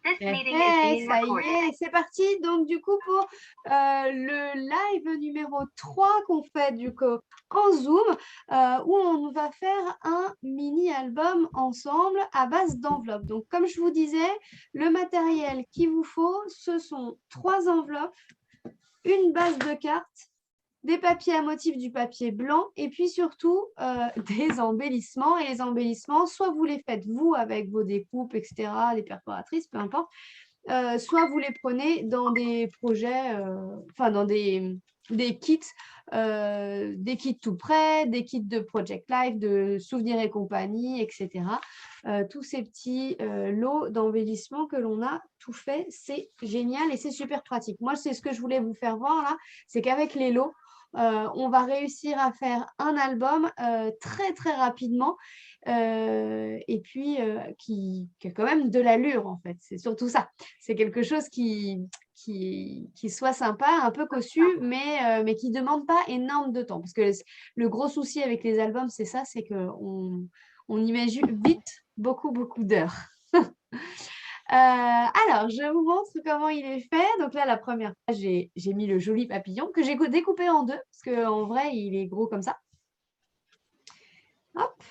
Ça y est, c'est parti. Donc, du coup, pour le live numéro 3 qu'on fait du coup en Zoom, où on va faire un mini-album ensemble à base d'enveloppes. Donc, comme je vous disais, le matériel qu'il vous faut, ce sont 3 enveloppes, une base de cartes, des papiers à motifs, du papier blanc et puis surtout des embellissements. Et les embellissements, soit vous les faites vous avec vos découpes, etc., les perforatrices, peu importe, soit vous les prenez dans des projets, dans des kits tout prêts, des kits de Project Life, de Souvenirs et compagnie, etc. Tous ces petits lots d'embellissement que l'on a tout fait, c'est génial et c'est super pratique. Moi, c'est ce que je voulais vous faire voir là, c'est qu'avec les lots, on va réussir à faire un album très très rapidement et puis qui a quand même de l'allure en fait. C'est surtout ça. C'est quelque chose qui soit sympa, un peu cossu, mais qui ne demande pas énorme de temps. Parce que le gros souci avec les albums, c'est ça, c'est qu'on imagine vite beaucoup d'heures. Alors, je vous montre comment il est fait. Donc là, la première page, j'ai mis le joli papillon que j'ai découpé en deux, parce qu'en vrai, il est gros comme ça. Hop.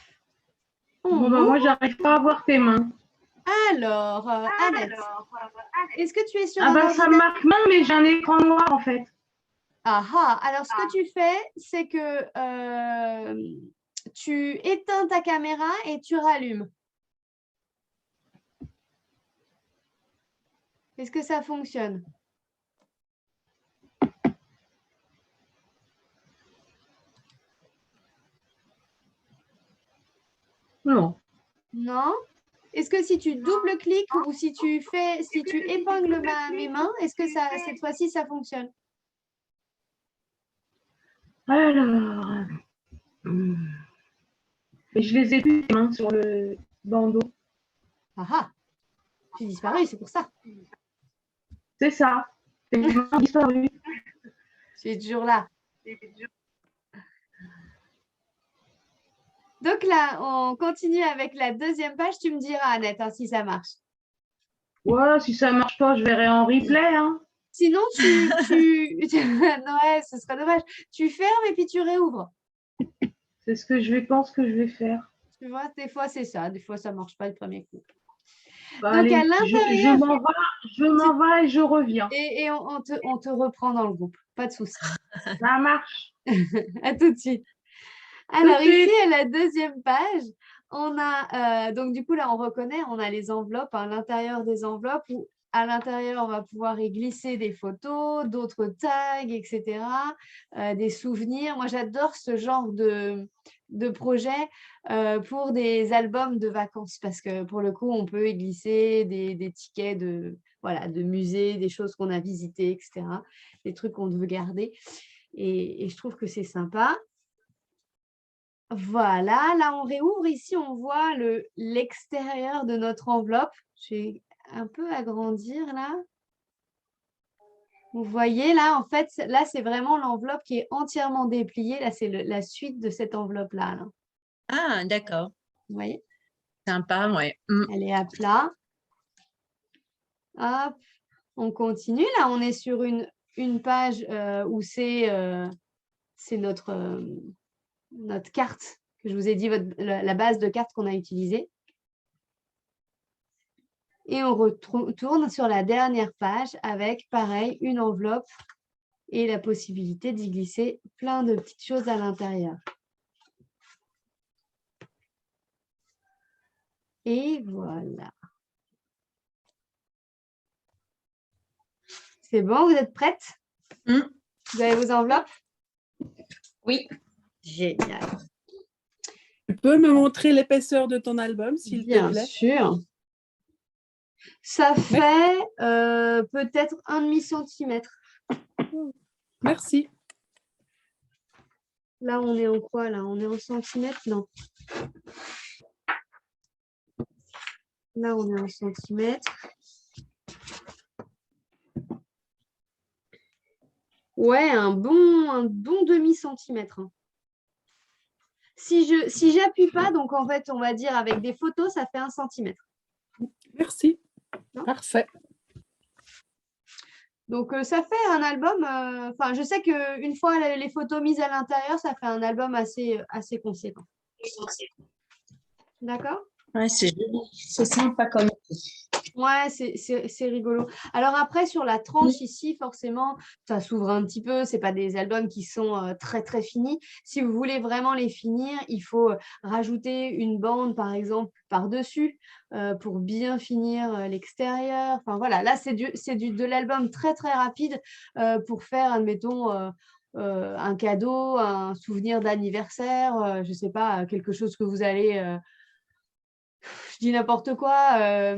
Bon, moi, j'arrive pas à voir tes mains. Alors, Annette, est-ce que tu es sur un ordinateur? Ça marque main, mais j'ai un écran noir, en fait. Alors, ce que tu fais, c'est que tu éteins ta caméra et tu rallumes. Est-ce que ça fonctionne? Non. Non? Est-ce que si tu double-cliques ou si tu épingles mes mains, est-ce que cette fois-ci, ça fonctionne? Alors, je les ai plus, les mains sur le bandeau. J'ai disparu, c'est pour ça. C'est ça. Tes mains ont disparu. C'est toujours là. Donc là, on continue avec la deuxième page. Tu me diras, Annette, si ça marche. Ouais, si ça marche pas, je verrai en replay. Hein. Sinon, ouais, ce serait dommage. Tu fermes et puis tu réouvres. C'est ce que je pense que je vais faire. Tu vois, des fois, c'est ça. Des fois, ça ne marche pas le premier coup. Bah, donc, allez, à l'intérieur… Je m'en vais et je reviens. Et on te reprend dans le groupe. Pas de souci. Ça marche. À tout de suite. Alors, ici, à la deuxième page, on a… donc, du coup, là, on reconnaît, on a les enveloppes, à l'intérieur des enveloppes où à l'intérieur, on va pouvoir y glisser des photos, d'autres tags, etc., des souvenirs. Moi, j'adore ce genre de projet pour des albums de vacances parce que, pour le coup, on peut y glisser des tickets de musées, des choses qu'on a visitées, etc., des trucs qu'on veut garder. Et je trouve que c'est sympa. Voilà, là, on réouvre. Ici, on voit l'extérieur de notre enveloppe. Je vais un peu agrandir, là. Vous voyez, là, en fait, là, c'est vraiment l'enveloppe qui est entièrement dépliée. Là, c'est la suite de cette enveloppe-là. Là. Ah, d'accord. Vous voyez? Sympa, ouais. Elle est à plat. Hop, on continue. Là, on est sur une page où c'est notre carte, que je vous ai dit, la base de carte qu'on a utilisée. Et on retourne sur la dernière page avec, pareil, une enveloppe et la possibilité d'y glisser plein de petites choses à l'intérieur. Et voilà. C'est bon, vous êtes prêtes? Vous avez vos enveloppes? Oui. Génial. Tu peux me montrer l'épaisseur de ton album, s'il te plaît? Bien sûr. Ça fait peut-être 1,5 centimètre. Merci. Là, on est en quoi? Là, on est en centimètres? Non. Là, on est en centimètres. Ouais, un bon demi-centimètre. Hein. Si j'appuie pas, donc en fait, on va dire avec des photos, ça fait 1 centimètre. Merci. Parfait. Donc, ça fait un album. Enfin, je sais qu'une fois les photos mises à l'intérieur, ça fait un album assez conséquent. D'accord? Ouais, c'est joli. C'est sympa comme outil. Ouais, c'est rigolo. Alors après, sur la tranche ici, forcément, ça s'ouvre un petit peu. Ce pas des albums qui sont très, très finis. Si vous voulez vraiment les finir, il faut rajouter une bande, par exemple, par-dessus pour bien finir l'extérieur. Enfin, voilà, là, c'est de l'album très, très rapide pour faire, admettons, un cadeau, un souvenir d'anniversaire, je ne sais pas, quelque chose que vous allez... je dis n'importe quoi,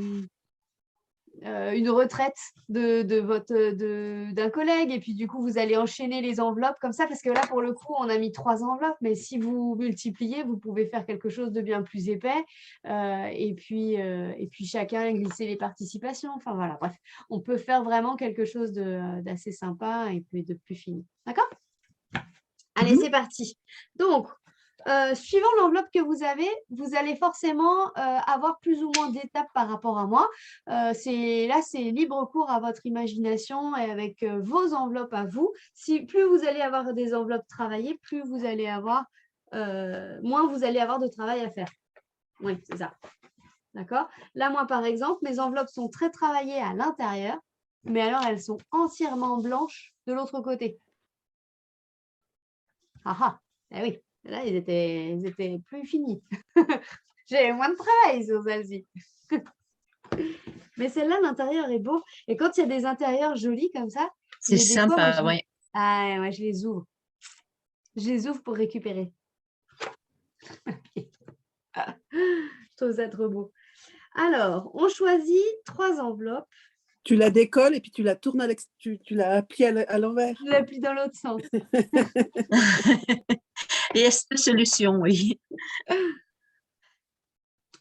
une retraite d'un collègue, et puis du coup, vous allez enchaîner les enveloppes comme ça, parce que là, pour le coup, on a mis 3 enveloppes, mais si vous multipliez, vous pouvez faire quelque chose de bien plus épais, et puis chacun glisser les participations. Enfin, voilà, bref, on peut faire vraiment quelque chose d'assez sympa et puis de plus fini. D'accord? Allez, c'est parti. Donc, suivant l'enveloppe que vous avez, vous allez forcément avoir plus ou moins d'étapes par rapport à moi. C'est libre cours à votre imagination et avec vos enveloppes à vous. Plus vous allez avoir des enveloppes travaillées, plus vous allez avoir, moins vous allez avoir de travail à faire. Oui, c'est ça. D'accord? Là, moi, par exemple, mes enveloppes sont très travaillées à l'intérieur, mais alors elles sont entièrement blanches de l'autre côté. Ah ah, eh oui. Là, ils étaient plus finis. J'ai moins de travail sur celle-ci. Mais celle-là, l'intérieur est beau. Et quand il y a des intérieurs jolis comme ça, C'est des fois, sympa, oui. Ah, ouais, je les ouvre. Je les ouvre pour récupérer. Je trouve ça trop beau. Alors, on choisit 3 enveloppes. Tu la décolles et puis tu la tournes tu la plies à l'envers. Je la plie dans l'autre sens. Et est-ce que solution, oui.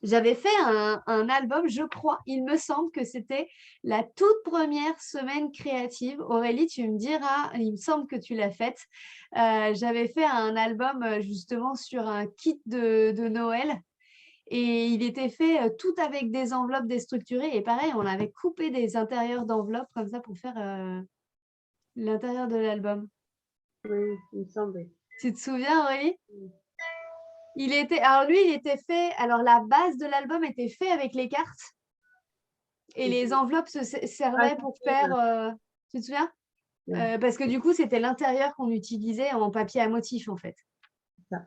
J'avais fait un album, je crois, il me semble que c'était la toute première semaine créative. Aurélie, tu me diras, il me semble que tu l'as faite. J'avais fait un album justement sur un kit de Noël. Et il était fait tout avec des enveloppes déstructurées. Et pareil, on avait coupé des intérieurs d'enveloppes comme ça pour faire l'intérieur de l'album. Oui, il me semble. Tu te souviens, Aurélie? Alors lui, il était fait. Alors la base de l'album était fait avec les cartes. Et les enveloppes servaient pour faire. Tu te souviens? Parce que du coup, c'était l'intérieur qu'on utilisait en papier à motif, en fait. Ça.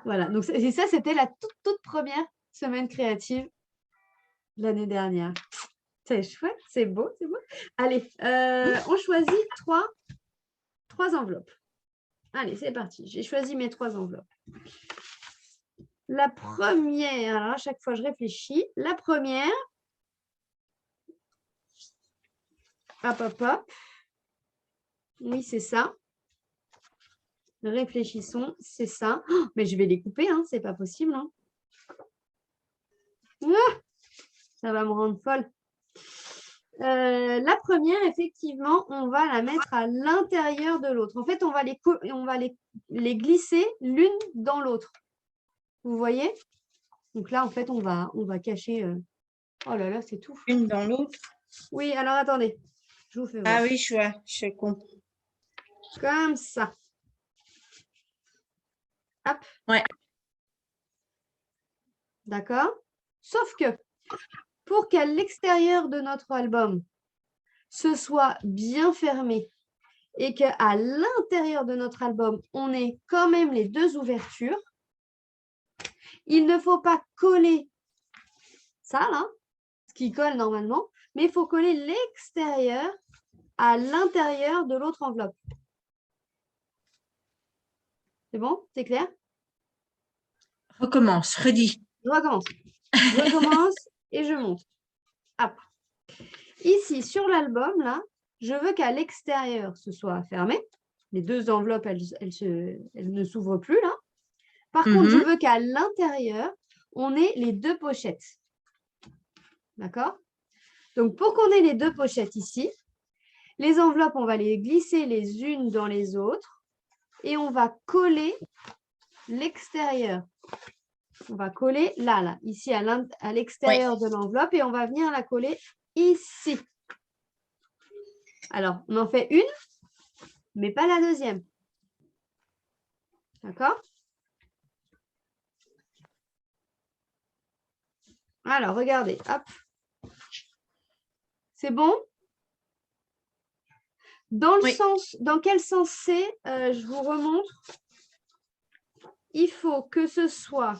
Voilà, donc ça, c'était la toute première semaine créative l'année dernière. C'est chouette, c'est beau, c'est beau. Allez, on choisit 3 enveloppes. Allez, c'est parti. J'ai choisi mes 3 enveloppes. La première, alors à chaque fois, je réfléchis. La première, hop, hop, hop. Oui, c'est ça. Réfléchissons, c'est ça. Oh, mais je vais les couper, hein, c'est pas possible. Hein. Ah, ça va me rendre folle. La première, effectivement, on va la mettre à l'intérieur de l'autre. En fait, on va les glisser l'une dans l'autre. Vous voyez? Donc là, en fait, on va cacher. Oh là là, c'est tout. Une dans l'autre. Oui, alors attendez. Je vous fais voir. Ah oui, je comprends. Comme ça. Hop. Ouais. D'accord? Sauf que pour qu'à l'extérieur de notre album, ce soit bien fermé et qu'à l'intérieur de notre album, on ait quand même les 2 ouvertures, il ne faut pas coller ça, là, ce qui colle normalement, mais il faut coller l'extérieur à l'intérieur de l'autre enveloppe. C'est bon? C'est clair? Recommence, redis. Je recommence. Je recommence et je monte. Hop. Ici, sur l'album, là, je veux qu'à l'extérieur, ce soit fermé. Les 2 enveloppes, elles ne s'ouvrent plus, là. Par contre, je veux qu'à l'intérieur, on ait les 2 pochettes. D'accord? Donc, pour qu'on ait les 2 pochettes ici, les enveloppes, on va les glisser les unes dans les autres et on va coller l'extérieur. On va coller là, ici à l'extérieur de l'enveloppe et on va venir la coller ici. Alors, on en fait une, mais pas la deuxième. D'accord? Alors, regardez, hop. C'est bon? Dans quel sens c'est? Je vous remontre. Il faut que ce soit...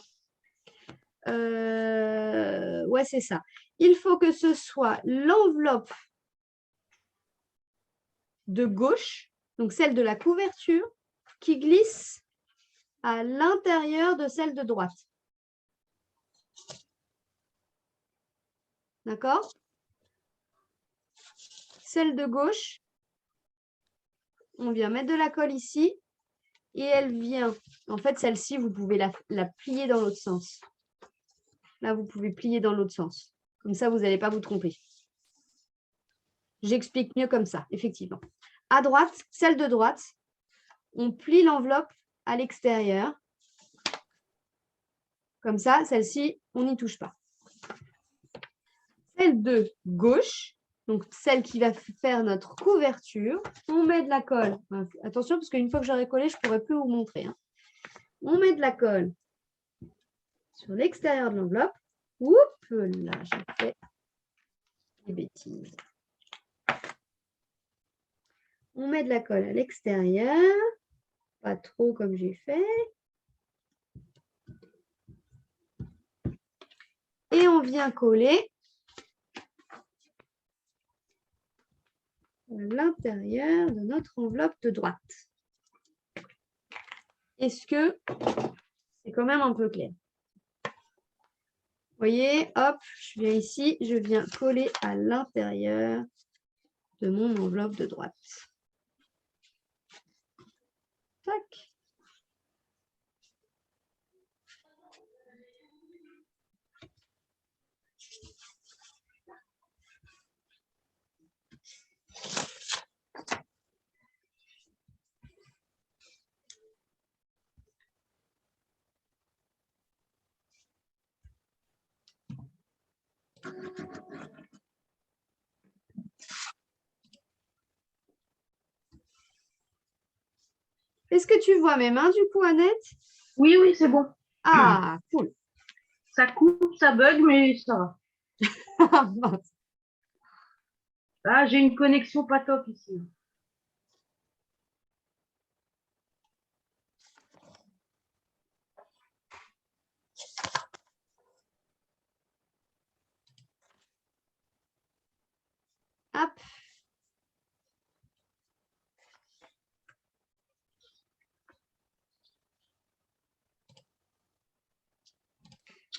ouais, c'est ça. Il faut que ce soit l'enveloppe de gauche, donc celle de la couverture, qui glisse à l'intérieur de celle de droite. D'accord? Celle de gauche, on vient mettre de la colle ici et elle vient. En fait, celle-ci, vous pouvez la plier dans l'autre sens. Là, vous pouvez plier dans l'autre sens. Comme ça, vous n'allez pas vous tromper. J'explique mieux comme ça, effectivement. À droite, celle de droite, on plie l'enveloppe à l'extérieur. Comme ça, celle-ci, on n'y touche pas. Celle de gauche, donc celle qui va faire notre couverture, on met de la colle. Attention, parce qu'une fois que j'aurai collé, je ne pourrai plus vous montrer. Hein. On met de la colle sur l'extérieur de l'enveloppe. Oups, là, j'ai fait des bêtises. On met de la colle à l'extérieur, pas trop comme j'ai fait. Et on vient coller à l'intérieur de notre enveloppe de droite. Est-ce que c'est quand même un peu clair? Vous voyez, hop, je viens ici, je viens coller à l'intérieur de mon enveloppe de droite. Tac. Est-ce que tu vois mes mains du coup, Annette? Oui, oui, c'est bon. Ah, cool. Ça coupe, ça bug, mais ça va. Ah, j'ai une connexion pas top ici. Hop.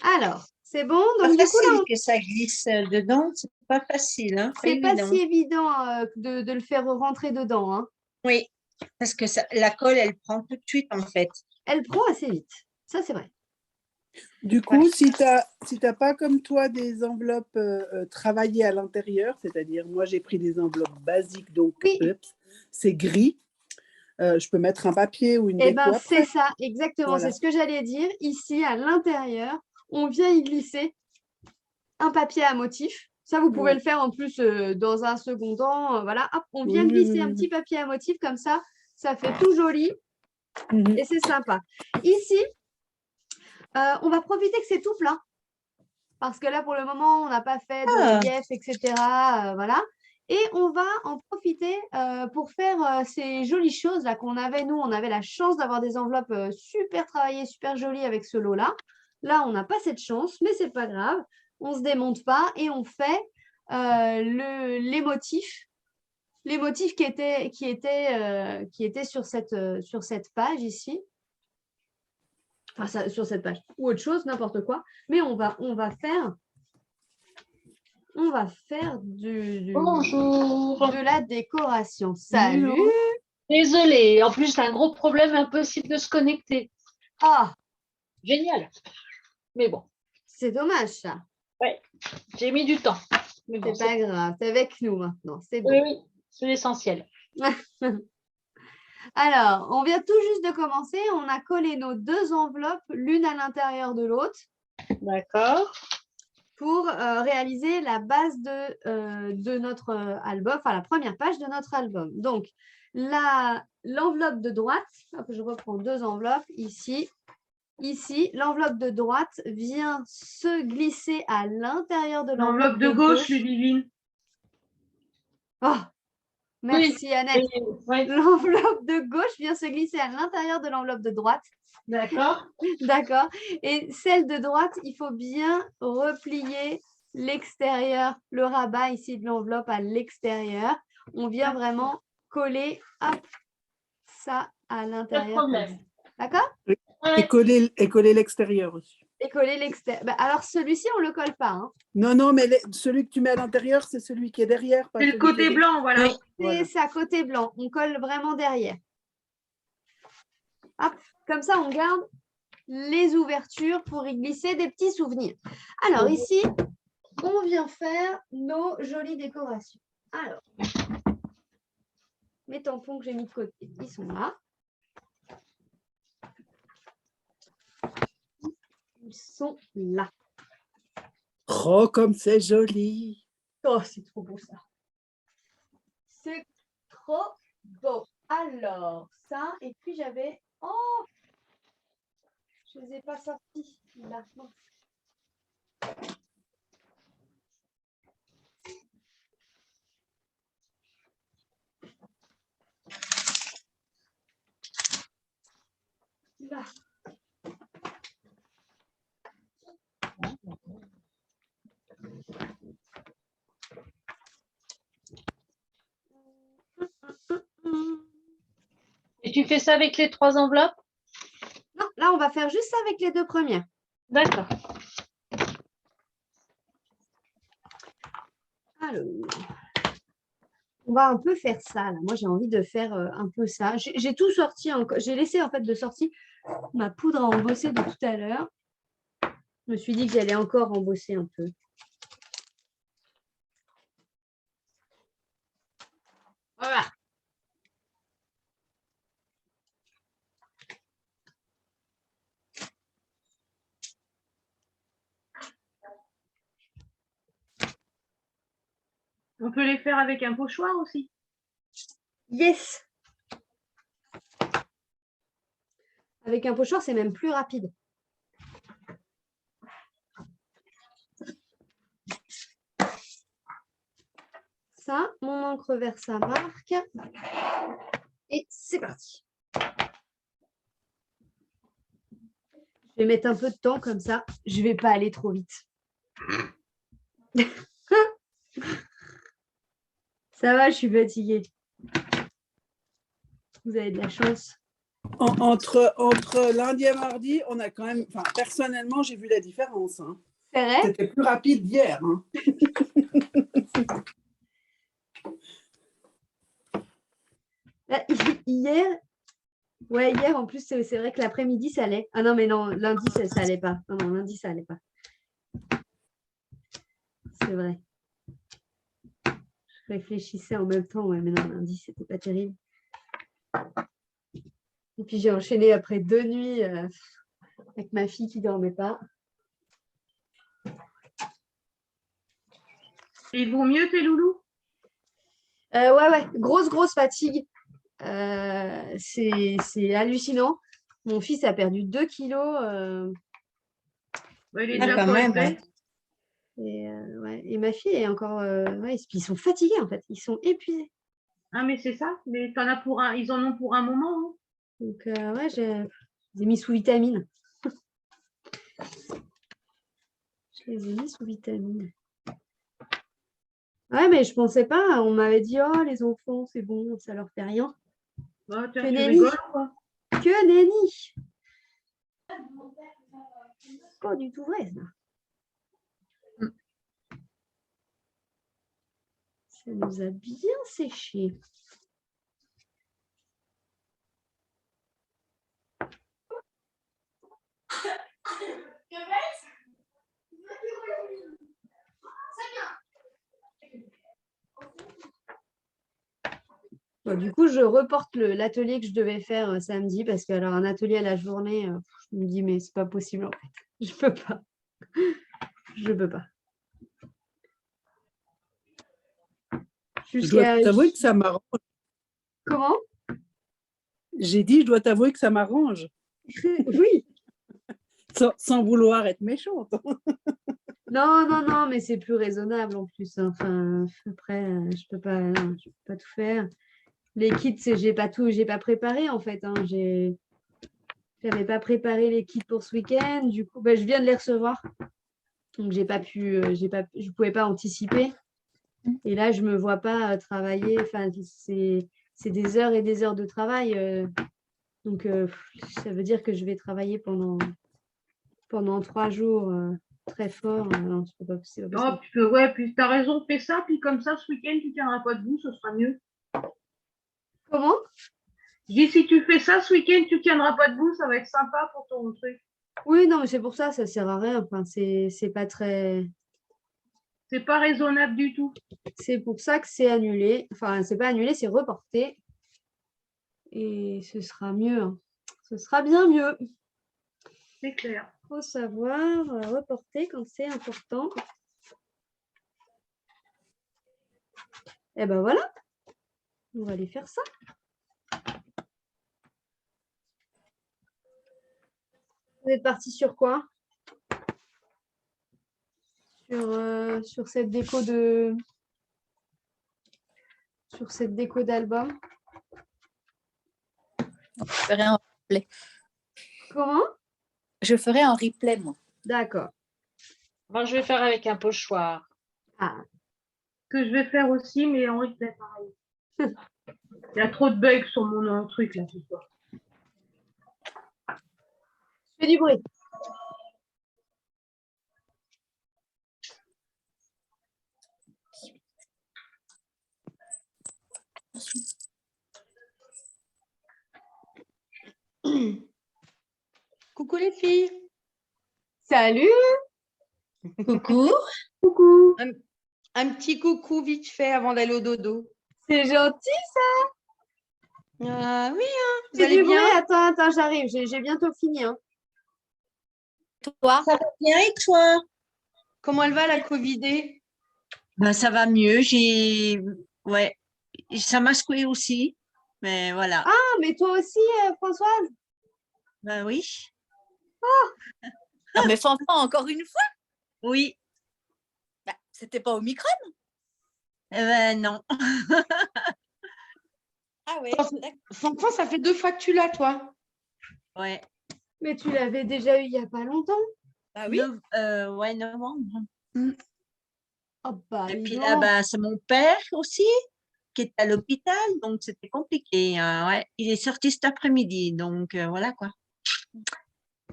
Alors, c'est bon? Pas Donc, du coup, facile là, que ça glisse dedans, c'est pas facile, hein, c'est pas évident. si évident de le faire rentrer dedans. Hein. Oui, parce que la colle, elle prend tout de suite, en fait. Elle prend assez vite. Ça, c'est vrai. Du coup, si tu n'as pas comme toi des enveloppes travaillées à l'intérieur, c'est-à-dire moi j'ai pris des enveloppes basiques, donc Oui. c'est gris, je peux mettre un papier ou une Eh déco bien, après. c'est ça, exactement. Voilà. C'est ce que j'allais dire. Ici, à l'intérieur, on vient y glisser un papier à motif. Ça, vous pouvez le faire en plus dans un second temps. Voilà, hop, on vient glisser un petit papier à motif comme ça. Ça fait tout joli et c'est sympa. Ici, on va profiter que c'est tout plat. Parce que là, pour le moment, on n'a pas fait de relief, etc. Voilà. Et on va en profiter pour faire ces jolies choses là qu'on avait. Nous, on avait la chance d'avoir des enveloppes super travaillées, super jolies avec ce lot-là. Là, on n'a pas cette chance, mais c'est pas grave. On ne se démonte pas et on fait les motifs. Les motifs qui étaient sur cette page ici. Enfin, ça, sur cette page. Ou autre chose, n'importe quoi. Mais on va faire Bonjour. de la décoration. Salut. Désolée, en plus, j'ai un gros problème, impossible de se connecter. Ah, Génial. Mais bon, c'est dommage ça. j'ai mis du temps. Mais bon, C'est pas grave. T'es avec nous maintenant. C'est bon. oui, oui, c'est l'essentiel. Alors, on vient tout juste de commencer. On a collé nos 2 enveloppes l'une à l'intérieur de l'autre D'accord. pour réaliser la base de notre album, enfin la première page de notre album. Donc, l'enveloppe de droite, hop, je reprends 2 enveloppes ici. Ici, l'enveloppe de droite vient se glisser à l'intérieur de L'enveloppe de gauche, Ludivine. Oh, merci Annette. Ouais. L'enveloppe de gauche vient se glisser à l'intérieur de l'enveloppe de droite. D'accord. D'accord. Et celle de droite, il faut bien replier l'extérieur, le rabat ici de l'enveloppe à l'extérieur. On vient vraiment coller hop, ça à Pas de l'intérieur. problème. D'accord? Et coller l'extérieur aussi. Et coller l'extérieur. Bah, alors celui-ci, on ne le colle pas. Hein. Non, non, mais celui que tu mets à l'intérieur, c'est celui qui est derrière. pas C'est le celui qui côté est- blanc, voilà. Oui. C'est Voilà. ça, côté blanc. On colle vraiment derrière. Hop, comme ça, on garde les ouvertures pour y glisser des petits souvenirs. Alors ici, on vient faire nos jolies décorations. Alors, mes tampons que j'ai mis de côté, ils sont là. Ils sont là. Oh, comme c'est joli. Oh, c'est trop beau ça. C'est trop beau. Alors, ça, et puis j'avais... Oh, je ne les ai pas sortis. Là, non. Là. Et tu fais ça avec les 3 enveloppes? Non, là, on va faire juste ça avec les 2 premières. D'accord. Alors, on va un peu faire ça. Là. Moi, j'ai envie de faire un peu ça. J'ai tout sorti encore. J'ai laissé en fait de sortie ma poudre à embosser de tout à l'heure. Je me suis dit que j'allais encore embosser un peu. Voilà. On peut les faire avec un pochoir aussi. Yes. Avec un pochoir, c'est même plus rapide. Ça, mon encre vert, ça marque. Et c'est parti. Je vais mettre un peu de temps comme ça. Je ne vais pas aller trop vite. Ça va, je suis fatiguée. Vous avez de la chance. Entre lundi et mardi, on a quand même. Enfin, personnellement, j'ai vu la différence. Hein. C'est vrai? C'était plus rapide d'hier. Hein. Là, hier, en plus, c'est vrai que l'après-midi, ça allait. Ah non, mais non, lundi, ça allait pas. Non, lundi, ça allait pas. C'est vrai. Je réfléchissais en même temps. Ouais, mais non, lundi, c'était pas terrible. Et puis, j'ai enchaîné après 2 nuits avec ma fille qui dormait pas. Ils vont mieux, tes loulous? Ouais. Grosse fatigue. C'est hallucinant. Mon fils a perdu 2 kilos. Ouais, il est Ah, déjà quand pas même, épais. Et ma fille est encore... ouais, puis ils sont fatigués, en fait. Ils sont épuisés. Ah, mais c'est ça. Mais t'en as pour un... Ils en ont pour un moment. Hein. Donc, ouais, je les ai mis sous vitamine. Je les ai mis sous vitamine. Ouais, mais je pensais pas. On m'avait dit, oh, les enfants, c'est bon, ça leur fait rien. Bah, tiens, Que tu nenni. rigoles ou quoi? Que nenni. Pas du tout vrai, ça. Ça nous a bien séché. Bon, du coup, je reporte l'atelier que je devais faire samedi parce que alors un atelier à la journée, je me dis mais c'est pas possible en fait. Je peux pas. Je peux pas. Je dois Jusqu'à t'avouer que ça m'arrange. comment? J'ai dit, je dois t'avouer que ça m'arrange, Oui. sans vouloir être méchante. Non, non, non, mais c'est plus raisonnable en plus. Enfin, après, je peux pas, non, je peux pas tout faire. Les kits, j'ai pas préparé en fait. Hein. J'avais pas préparé les kits pour ce week-end. Du coup, je viens de les recevoir. Donc, je pouvais pas anticiper. Et là, je me vois pas travailler. Enfin, c'est des heures et des heures de travail. Donc, ça veut dire que je vais travailler pendant 3 jours très fort. Non, c'est pas possible. Oh, ouais, puis t'as raison, fais ça, puis comme ça, ce week-end, tu tiendras pas debout, ce sera mieux. Comment? Je dis, si tu fais ça ce week-end, tu tiendras pas debout, ça va être sympa pour ton truc. Oui, non, mais c'est pour ça, ça sert à rien. Enfin, c'est pas très. C'est pas raisonnable du tout. C'est pour ça que c'est annulé. Enfin, c'est pas annulé, c'est reporté. Et ce sera mieux. Hein. Ce sera bien mieux. C'est clair. Il faut savoir reporter quand c'est important. Et ben voilà. On va aller faire ça. Vous êtes parti sur quoi? Sur cette déco d'album. Je ferai un replay. Comment? Je ferai un replay, moi. D'accord. Moi, je vais faire avec un pochoir. Ah, Que je vais faire aussi, mais en replay, pareil. Il y a trop de bugs sur mon truc, là, ce soir. je fais du bruit. Coucou les filles. Salut. Coucou. Coucou. Un petit coucou vite fait avant d'aller au dodo. C'est gentil. Ah oui, hein, vous Fais allez du bruit. bien? Attends, j'arrive. J'ai bientôt fini. Hein. Toi? Ça va bien et toi? Comment elle va la Covidée? Ben, ça va mieux. Ouais, ça m'a secoué aussi. Mais voilà. Ah, mais toi aussi, Françoise? Ben oui. Non, mais Fanfan, encore une fois, Oui. bah, c'était pas Omicron. Eh ben non. Ah ouais. Franchement, ça fait 2 fois que tu l'as, toi. Ouais. Mais tu l'avais déjà eu il n'y a pas longtemps. Bah oui. Ouais, novembre. Oh, bah, Et dis puis donc. là, ben, c'est mon père aussi qui est à l'hôpital, donc c'était compliqué. Ouais. Il est sorti cet après-midi, donc voilà quoi.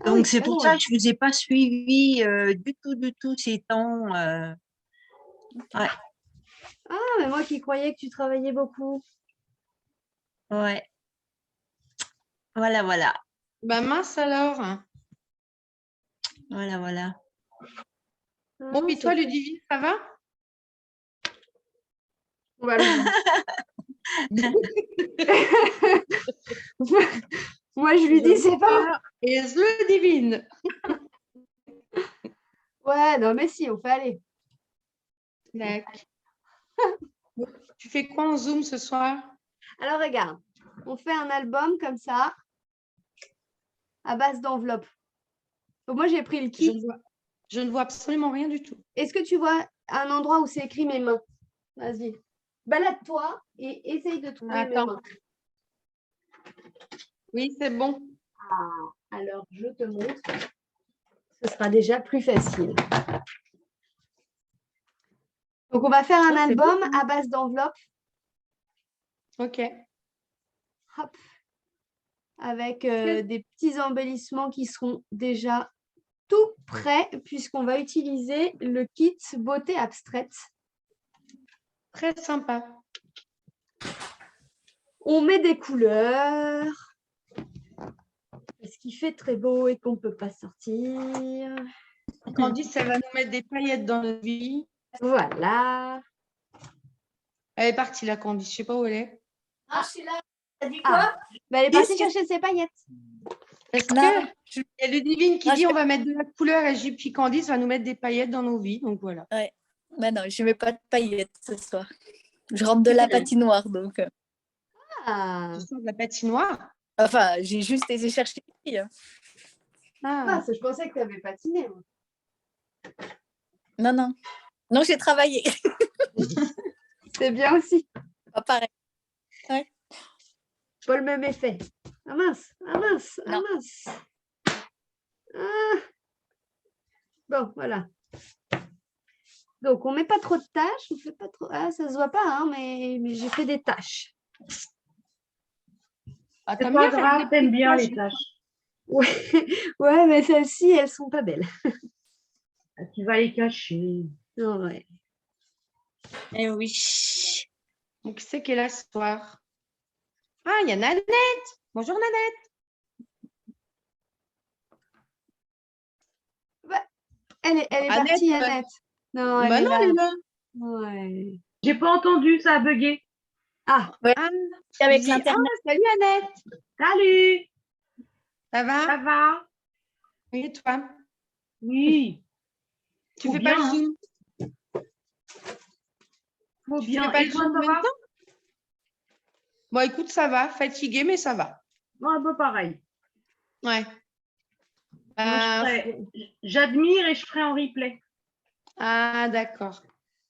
Ah Donc oui, c'est pas pour drôle. ça que je ne vous ai pas suivi du tout ces temps. Ouais, Ah, mais moi qui croyais que tu travaillais beaucoup. ouais. Voilà, voilà. Bah mince alors. Voilà, voilà. Ah, Bon, non, puis toi, c'est- Ludivine, ça va? On va le voir. Moi, je lui dis, c'est pas. Et Ludivine. Ouais, non, mais si, on fait aller. D'accord. Tu fais quoi en Zoom ce soir? Alors, regarde, on fait un album comme ça, à base d'enveloppe. Donc, moi, j'ai pris le kit. Je ne vois absolument rien du tout. Est-ce que tu vois un endroit où c'est écrit mes mains? Vas-y. Balade-toi et essaye de trouver mes Attends. mains. Oui, c'est bon. Alors, je te montre. Ce sera déjà plus facile. Donc, on va faire un Oh, c'est album à base d'enveloppe. Ok. Hop. Avec des petits embellissements qui seront déjà tout prêts puisqu'on va utiliser le kit beauté abstraite. Très sympa. On met des couleurs parce qu'il fait très beau et qu'on ne peut pas sortir. Candice, ça va nous mettre des paillettes dans notre vie. Voilà. Elle est partie, la Candice. Je ne sais pas où elle est. Ah, je suis là. T'as dit Ah. quoi? Bah, elle est partie Qu'est-ce que- chercher ses paillettes. Est-ce Non. que il y a Ludivine qui Non, dit je- on va mettre de la couleur et puis Candice va nous mettre des paillettes dans nos vies. Donc voilà. Mais non, je mets pas de paillettes ce soir. Je rentre de la patinoire, donc. Ah, Tu sors de la patinoire. Enfin, j'ai juste été chercher les filles, hein. Ah. je pensais que tu avais patiné. moi. Non, non. Non, j'ai travaillé. C'est bien aussi. Pas pareil. Pas le même effet. Ah mince, ah mince, ah Non. mince. Ah. Bon, voilà. Donc, on met pas trop de tâches. On fait pas trop... Ah, ça se voit pas, hein, mais j'ai fait des tâches. Ah, C'est t'aimes pas bien faire grave, des t'aimes bien tâches. les tâches. Ouais, ouais, mais celles-ci, elles sont pas belles. Ah, tu vas les cacher. Non, ouais. Eh oui. Donc, qui c'est qui est là ce soir? Ah, il y a Nanette. Bonjour Nanette. Elle est Annette, partie, ouais. Annette. Non, elle Bah est non, là. elle est là. Ouais. J'ai pas entendu, ça a bugué. Ah, Ah, Avec je dis, l'internet. ah, salut Annette. Salut, Ça va? ça va? Oui, et toi? Oui, Tu Faut fais bien, pas le hein. Zoom? faut Tu bien. fais pas Et le toi, Zoom en ça même va? temps? Bon, écoute, ça va. Fatiguée, mais ça va. Ouais, un peu pareil. Ouais. Moi, j'admire et je ferai en replay. Ah, d'accord.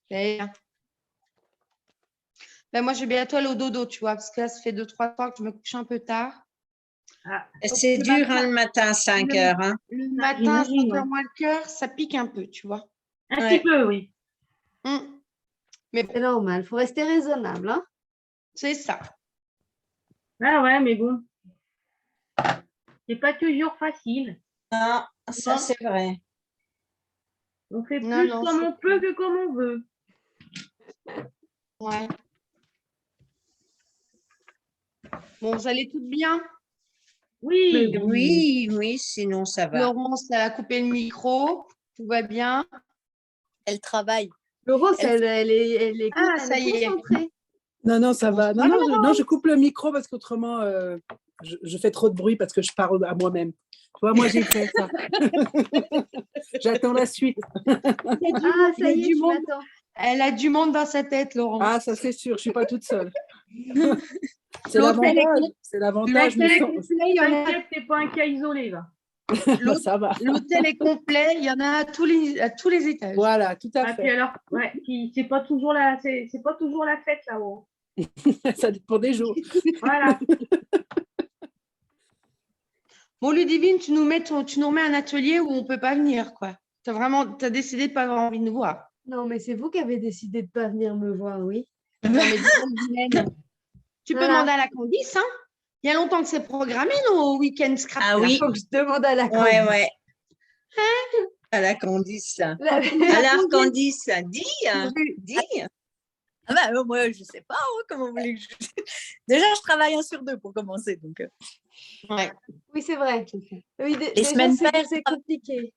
Très bien. Ben, moi, je vais bientôt aller au dodo, tu vois, parce que là, ça fait 2-3 fois que je me couche un peu tard. Et c'est le dur, matin- hein, le matin à 5 le- heures. Hein. Le matin, j'imagine, 5 heures ouais. moins le cœur, ça pique un peu, tu vois. Un Ouais. petit peu, oui. Mais bon, c'est normal. Il faut rester raisonnable. Hein. c'est ça. Ah ouais, mais bon. C'est pas toujours facile. Non, ça Non. c'est vrai. On fait Non, plus non, comme c'est on peut que comme on veut. Ouais. Bon, vous allez toutes bien? Oui, Oui, oui, sinon ça va. Laurence, elle a coupé le micro. Tout va bien. Elle travaille. Laurence, Elle- elle est Ah, elle ça est y est. concentrée. Non, ça va. Non, Bonsoir, non, je coupe le micro parce qu'autrement, je fais trop de bruit parce que je parle à moi-même. Tu vois, moi, j'ai fait ça. J'attends la suite. Ah, ça y est, du tu monde. m'attends. Elle a du monde dans sa tête, Laurence. Ah, ça, c'est sûr. Je ne suis pas toute seule. C'est L'hôtel est l'avantage. C'est l'avantage. L'hôtel est mais complet, il y en a- t'inquiète, t'es pas un cas isolé, là. bah, ça va. l'hôtel est complet, il y en a à tous les étages. Voilà, tout à Ah, puis fait. alors, ouais, puis c'est pas toujours c'est pas toujours la fête là-haut. Ça dépend des jours. Voilà. Bon, Ludivine, tu nous remets un atelier où on peut pas venir, quoi. T'as décidé de pas avoir envie de nous voir. Non, mais c'est vous qui avez décidé de ne pas venir me voir, oui. Non, mais dis donc, Guylaine, tu peux Voilà. demander à la Candice, hein. Il y a longtemps que c'est programmé, nos week-ends scrap. Ah là. oui. Faut que je demande à la Ouais, Candice. ouais. À la Candice. La- Alors, Candice, dis, dis. Ah bah, moi, je sais pas comment vous voulez que je... Déjà, je travaille 1 sur 2 pour commencer. Donc, Ouais. Oui, c'est vrai. Oui, déjà, semaines c'est paires, c'est compliqué.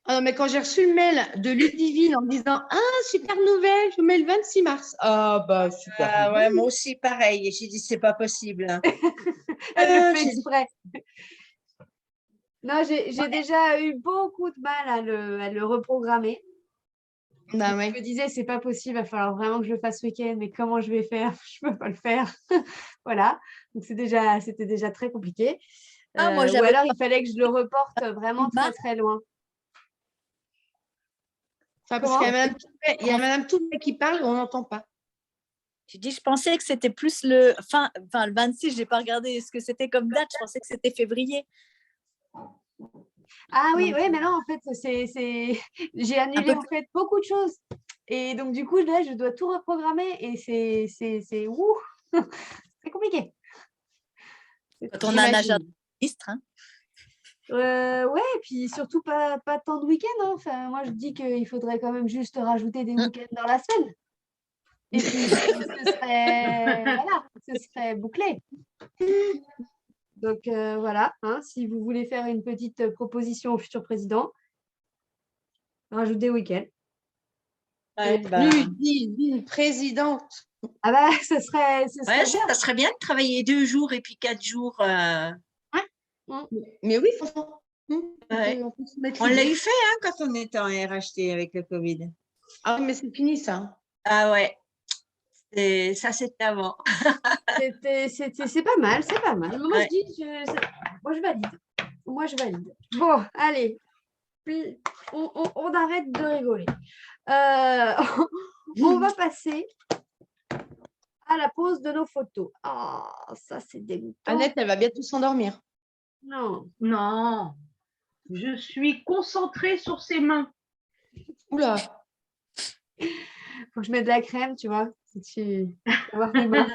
Ah non, mais quand j'ai reçu le mail de Ludivine en me disant « Ah, super nouvelle, je vous mets le 26 mars. » Ah, bah, super. Ah ouais, moi aussi, pareil. J'ai dit, c'est pas possible. Elle Ah, le fait j'ai- exprès. Non, j'ai déjà eu beaucoup de mal à le reprogrammer. Bah ouais. Je me disais, c'est pas possible, il va falloir vraiment que je le fasse ce week-end, mais comment je vais faire? Je peux pas le faire. Voilà. Donc, c'était déjà très compliqué. Ah, moi, Ou j'avais alors, il fallait que je le reporte vraiment très, mars. très loin. Enfin, parce Comment qu'il y a Madame Touvet, qui parle et on n'entend pas. je dis, je pensais que c'était plus le le 26, j'ai pas regardé ce que c'était comme date, je pensais que c'était février. Ah oui, oui, mais non, en fait, j'ai annulé peu en fait beaucoup de choses. Et donc, du coup, là, je dois tout reprogrammer et c'est ouh, c'est compliqué. Quand on a un J'imagine. agenda ministre, hein. Ouais, et puis surtout pas tant de week-ends. Hein. Enfin, moi, je dis qu'il faudrait quand même juste rajouter des week-ends dans la semaine. Et puis, ce serait bouclé. Donc, voilà, hein, si vous voulez faire une petite proposition au futur président, rajoute des week-ends. Ouais, bah, Ludivine, présidente. Ah bah, ce serait Ouais, bien. ça serait bien de travailler 2 jours et puis 4 jours. Mais oui, franchement. Ouais. On peut se mettre On l'a l'idée. eu fait hein, quand on était en RHT avec le Covid. Ah oui, mais c'est fini ça. Ah ouais, ça c'était avant. C'est pas mal, c'est pas mal. Moi, Ouais. je dis, moi, je valide. Moi, je valide. Bon, allez. Puis, on arrête de rigoler. On va passer à la pose de nos photos. Ah, ça, c'est dégoûtant. Annette, elle va bientôt s'endormir. Non. Non, je suis concentrée sur ses mains. Oula. Faut que je mette de la crème, tu vois. Si tu vas voir mes mains.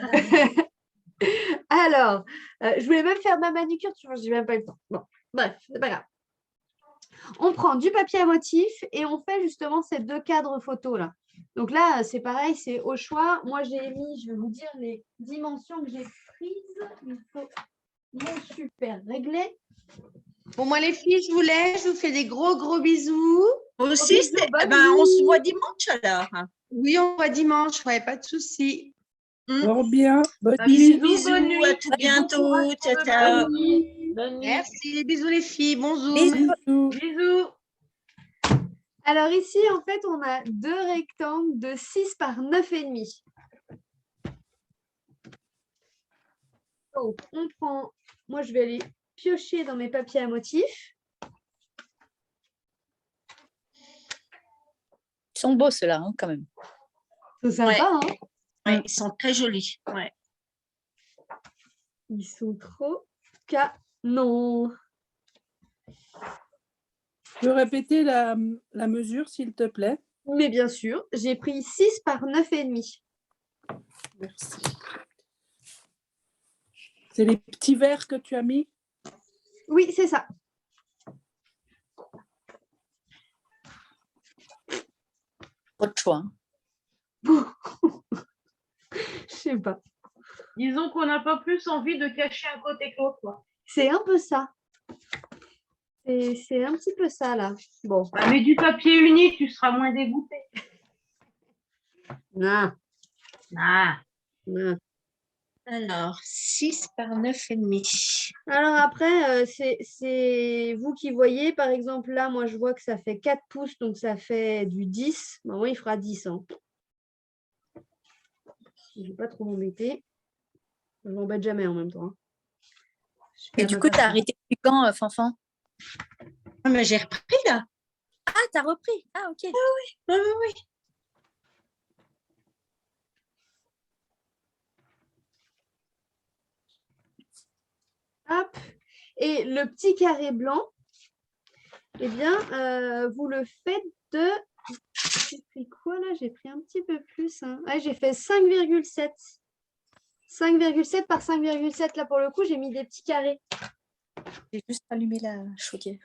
Alors, je voulais même faire ma manucure, tu vois, j'ai même pas eu le temps. Bon, bref, c'est pas grave. On prend du papier à motif et on fait justement ces 2 cadres photos là. Donc là, c'est pareil, c'est au choix. Moi, j'ai mis, je vais vous dire les dimensions que j'ai prises. Il faut mon super réglé. Bon, moi, les filles, je vous laisse. Je vous fais des gros bisous. Aussi, bisous, bonne on se nuit. voit dimanche alors. Oui, on voit dimanche. Ouais, pas de souci. Fort bien. Bonne Bisous, nuit. bisous, bonne nuit. à tout Bon bientôt. courage pour Ciao, le ciao. lundi. Bonne nuit. Merci. Bisous les filles. Bon Zoom. Bisous. Bisous. Alors ici, en fait, on a 2 rectangles de 6 par 9,5. Donc, on prend, moi, je vais aller piocher dans mes papiers à motif. Ils sont beaux ceux-là, hein, quand même. C'est sympa, hein? Ouais, ils sont très jolis. Ouais. Ils sont trop canons. Tu peux répéter la mesure, s'il te plaît? Mais bien sûr, j'ai pris 6 par 9,5. Merci. C'est les petits verres que tu as mis? Oui, c'est ça. Trop de choix. Hein. Je sais pas. Disons qu'on n'a pas plus envie de cacher un côté que l'autre, quoi. C'est un peu ça. C'est un petit peu ça, là. Bon. Bah, mets du papier uni, tu seras moins dégoûté. Non. Ah. Non. Alors, 6 par 9,5. Alors après, c'est vous qui voyez. Par exemple, là, moi, je vois que ça fait 4 pouces, donc ça fait du 10. Bah, moi, il fera 10. Hein. Je ne vais pas trop m'embêter. Je ne m'embête jamais en même temps. Hein. Et du coup, tu as arrêté depuis quand, Fanfan? Ah, mais j'ai repris là. Ah, tu as repris. Ah, ok. Oui. Hop. Et le petit carré blanc, eh bien, vous le faites de... J'ai pris quoi là? J'ai pris un petit peu plus. Hein. Ouais, j'ai fait 5,7. 5,7 par 5,7. Là, pour le coup, j'ai mis des petits carrés. J'ai juste allumé la chaudière.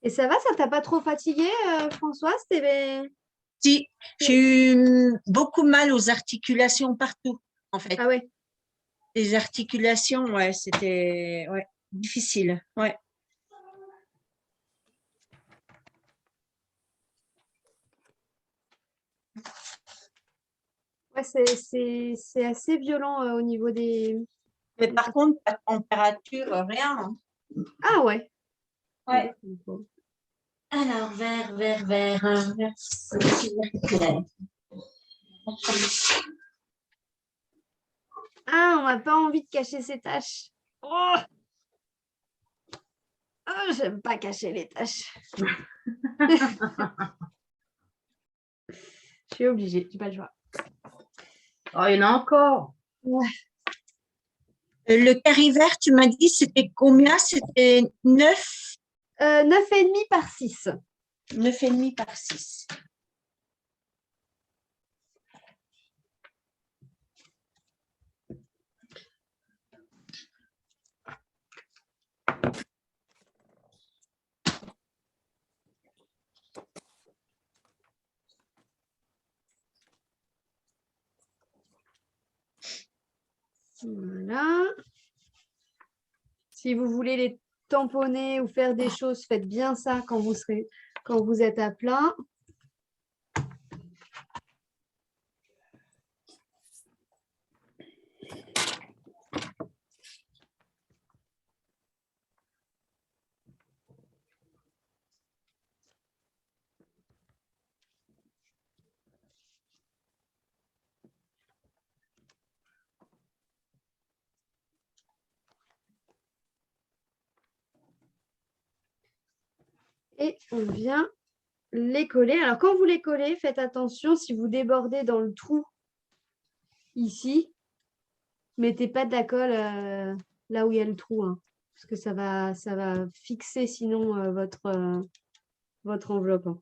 Et ça va, ça t'a pas trop fatigué, Françoise? Si, j'ai eu beaucoup mal aux articulations partout, en fait. Ah ouais. Les articulations, ouais, c'était difficile. Ouais. Ouais, c'est assez violent au niveau des... Mais par contre, la température, rien. Hein. Ah ouais. Ouais. Alors, vert, circulaire. Ah, on n'a pas envie de cacher ses taches. Oh, oh, j'aime pas cacher les taches. Je suis obligée, j'ai pas le choix. Oh, il y en a encore. Ouais. Le carré vert, tu m'as dit, c'était combien? C'était 9? 9,5 par 6. 9,5 par 6. Voilà. Si vous voulez les tamponner ou faire des choses, faites bien ça quand vous êtes à plein. Et on vient les coller. Alors, quand vous les collez, faites attention si vous débordez dans le trou ici. Mettez pas de la colle là où il y a le trou, hein, parce que ça va fixer sinon votre enveloppe. Hein.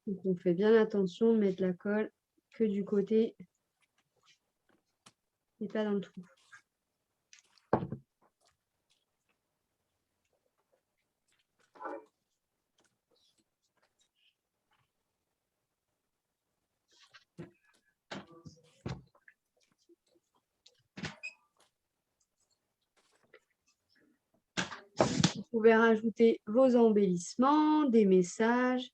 Donc, on fait bien attention de mettre la colle que du côté et pas dans le trou. Vous pouvez rajouter vos embellissements, des messages.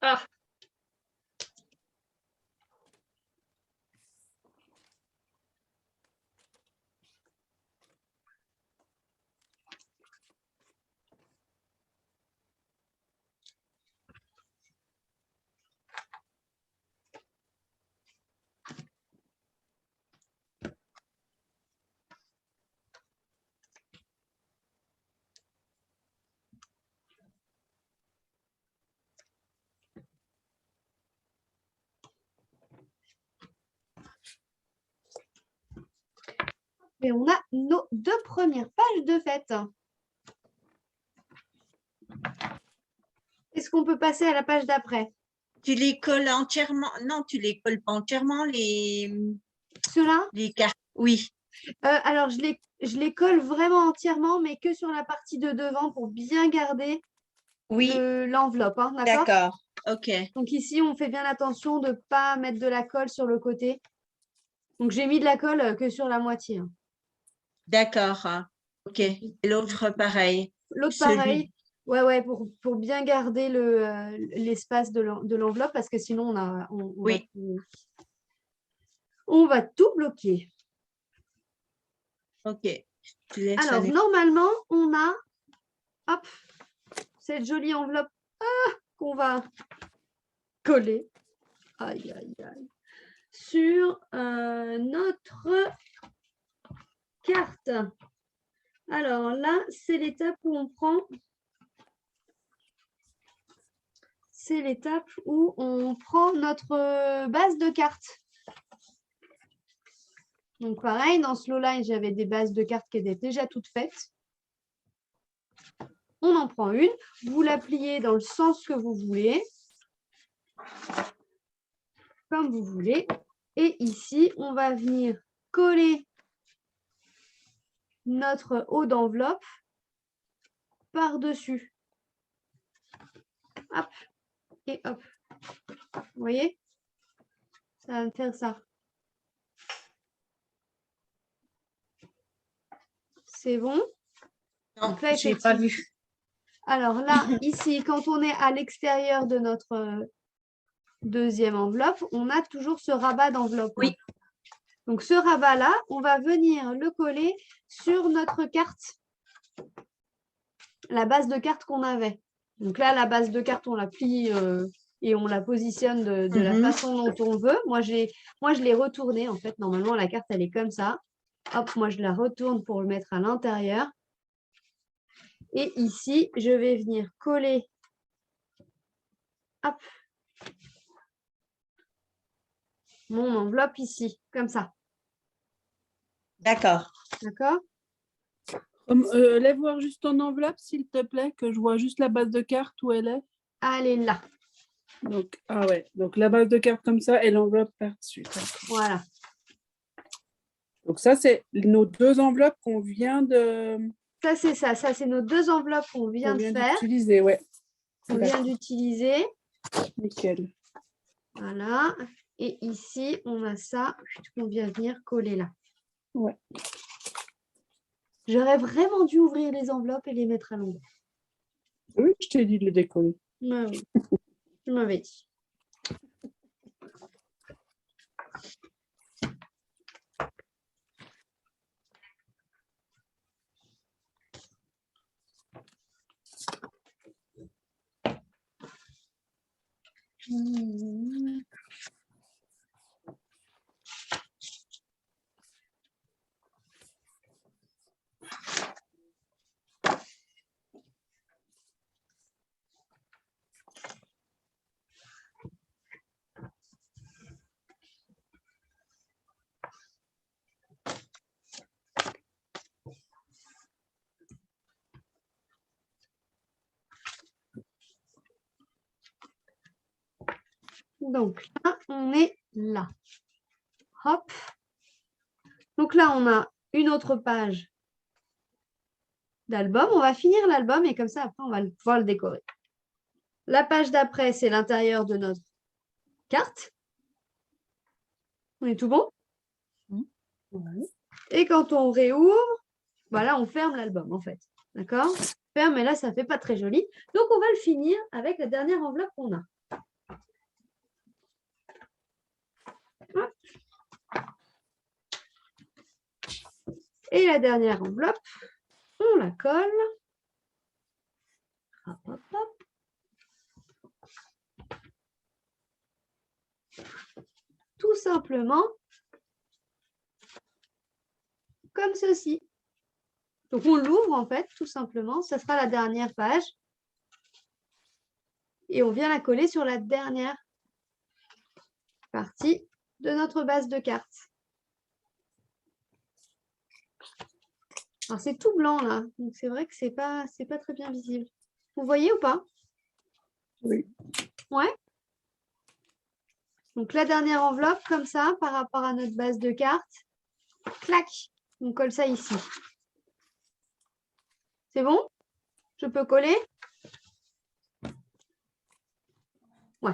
Ah, Et on a nos 2 premières pages de fête. Est-ce qu'on peut passer à la page d'après? Tu les colles entièrement? Non, tu les colles pas entièrement, Ceux-là? les cartes. Oui, Alors, je les colle vraiment entièrement, mais que sur la partie de devant pour bien garder oui, l'enveloppe. Hein, d'accord? d'accord. Ok, Donc ici, on fait bien attention de ne pas mettre de la colle sur le côté. Donc, j'ai mis de la colle que sur la moitié. Hein. d'accord. Ok. Et l'autre, pareil. L'autre, Celui- pareil. Ouais, pour bien garder l'espace de l'enveloppe, parce que sinon, Oui. on va tout bloquer. Ok. Tu laisses Alors, aller. normalement, on a hop, cette jolie enveloppe qu'on va coller aïe, aïe, aïe, sur notre carte. Alors là, c'est l'étape où on prend. C'est l'étape où on prend notre base de cartes. Donc pareil, dans Slowline, j'avais des bases de cartes qui étaient déjà toutes faites. On en prend une, vous la pliez dans le sens que vous voulez, comme vous voulez. Et ici, on va venir coller notre haut d'enveloppe par-dessus. Hop, et hop. Vous voyez? Ça va me faire ça. C'est bon? Non, là, j'ai pas vu. Alors là, ici, quand on est à l'extérieur de notre deuxième enveloppe, on a toujours ce rabat d'enveloppe. Oui. Donc, ce rabat-là, on va venir le coller sur notre carte, la base de carte qu'on avait. Donc là, la base de carte, on la plie et on la positionne de la façon dont on veut. Moi, je l'ai retournée, en fait. Normalement, la carte, elle est comme ça. Hop, moi, je la retourne pour le mettre à l'intérieur. Et ici, je vais venir coller. Hop. Mon enveloppe ici, comme ça. D'accord. D'accord? Lève voir juste ton enveloppe, s'il te plaît, que je vois juste la base de carte où elle est. Allez, là. Donc, ah ouais, donc la base de carte comme ça et l'enveloppe par-dessus. Voilà. Donc ça, c'est nos 2 enveloppes qu'on vient de... Ça, c'est ça. Ça, c'est nos 2 enveloppes qu'on vient de faire. d'utiliser, ouais. On vient d'utiliser. Nickel. Voilà. Et ici, on a ça qu'on vient venir coller là. Ouais. J'aurais vraiment dû ouvrir les enveloppes et les mettre à l'endroit. Oui, je t'ai dit de le décoller. Ah oui. Tu m'avais dit. Donc là, on est là. Hop. Donc là, on a une autre page d'album. On va finir l'album et comme ça, après, on va pouvoir le décorer. La page d'après, c'est l'intérieur de notre carte. On est tout bon? Et quand on réouvre, voilà, on ferme l'album en fait. D'accord? Ferme, mais là, ça ne fait pas très joli. Donc, on va le finir avec la dernière enveloppe qu'on a. Hop. Et la dernière enveloppe, on la colle. Hop, hop, hop. Tout simplement comme ceci. Donc, on l'ouvre en fait, tout simplement. Ça sera la dernière page. Et on vient la coller sur la dernière partie de notre base de cartes. Alors, c'est tout blanc là. Donc, c'est vrai que c'est pas très bien visible. Vous voyez ou pas? Oui. Ouais. Donc, la dernière enveloppe, comme ça, par rapport à notre base de cartes. Clac. On colle ça ici. C'est bon? Je peux coller? Ouais.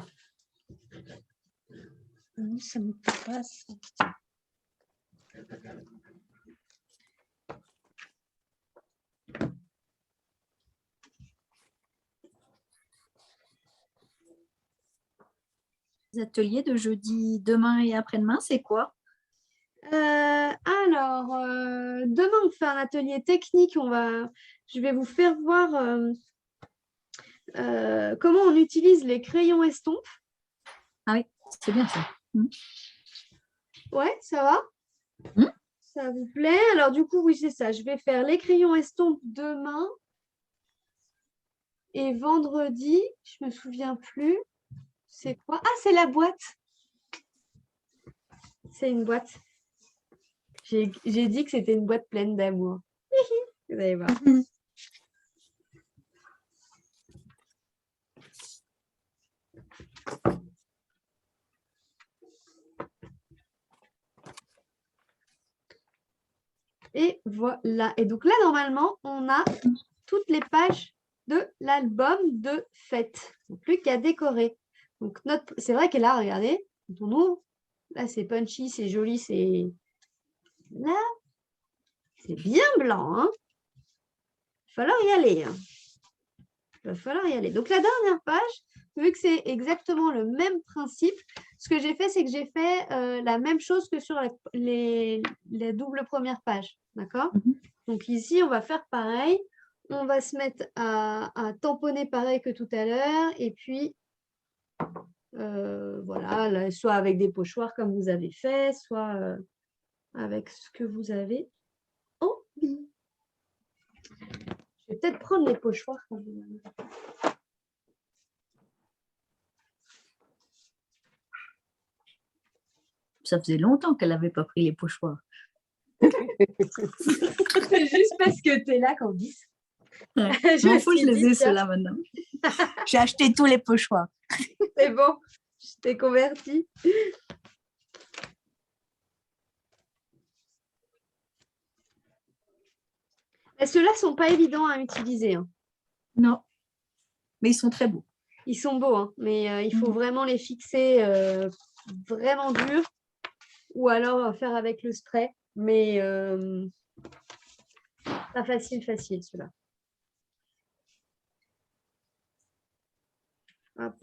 Non, ça ne me fait pas ça. Les ateliers de jeudi, demain et après-demain, c'est quoi? Demain, on fait un atelier technique. Je vais vous faire voir comment on utilise les crayons estampes. Ah oui, c'est bien ça. Ouais, ça va? Ça vous plaît? Alors, du coup, oui, c'est ça. Je vais faire les crayons estampes demain. Et vendredi, je me souviens plus. C'est quoi? Ah, c'est la boîte. C'est une boîte. J'ai dit que c'était une boîte pleine d'amour. Vous allez voir. Et voilà. Et donc là, normalement, on a toutes les pages de l'album de fête. Donc, plus qu'à décorer. Donc, c'est vrai que là, regardez, quand on ouvre, là, c'est punchy, c'est joli, c'est... Là, c'est bien blanc. Hein. Il va falloir y aller. Hein. Il va falloir y aller. Donc, la dernière page, vu que c'est exactement le même principe, ce que j'ai fait, c'est que j'ai fait la même chose que sur les doubles premières pages. D'accord? Donc, ici, on va faire pareil. On va se mettre à tamponner pareil que tout à l'heure. Et puis, voilà, là, soit avec des pochoirs comme vous avez fait, soit avec ce que vous avez envie. Je vais peut-être prendre les pochoirs quand même. Ça faisait longtemps qu'elle n'avait pas pris les pochoirs. C'est juste parce que tu es là, Candice. Ouais. Je M'en me fous, suis je les dit, ai tiens, ceux-là maintenant. J'ai acheté tous les pochoirs. c'est bon, je t'ai converti. Et ceux-là ne sont pas évidents à utiliser, hein. Non, mais ils sont très beaux. Ils sont beaux, hein, mais il faut vraiment les fixer vraiment dur ou alors faire avec le spray. Mais pas facile, ceux-là. Hop.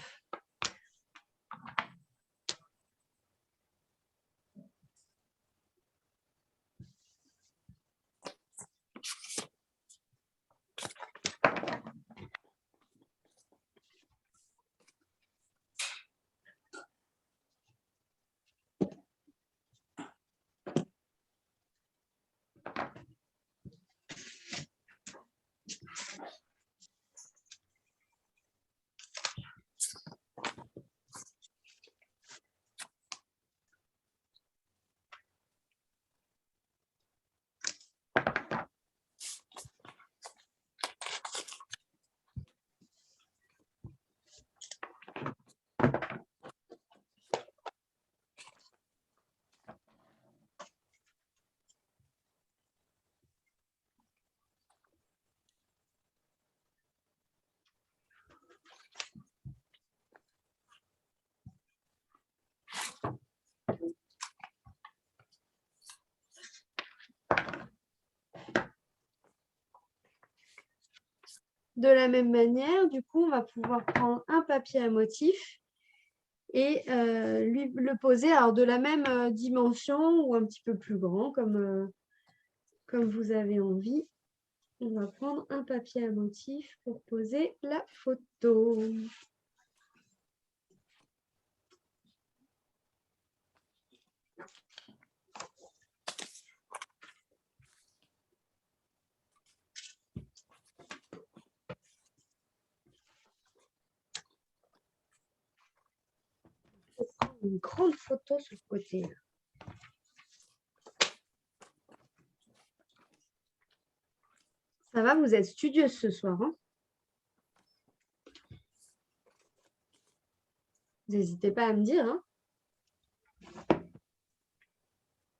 De la même manière, du coup, on va pouvoir prendre un papier à motif et lui le poser alors de la même dimension ou un petit peu plus grand comme vous avez envie. On va prendre un papier à motif pour poser la photo. Une grande photo sur le côté. Ça va, vous êtes studieuse ce soir, hein? N'hésitez pas à me dire, hein?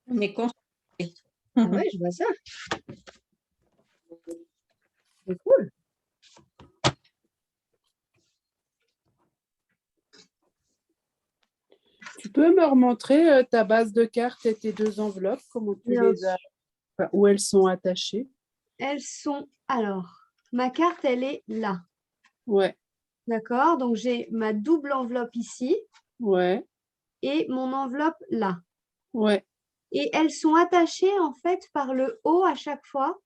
On est concentré. Ah ouais, je vois ça. C'est cool. Tu peux me remontrer ta base de cartes et tes deux enveloppes, comment tu Bien les as, enfin, où elles sont attachées? Elles sont... Alors, ma carte, elle est là. Ouais, D'accord? Donc, j'ai ma double enveloppe ici ouais, et mon enveloppe là. ouais. Et elles sont attachées, en fait, par le haut à chaque fois.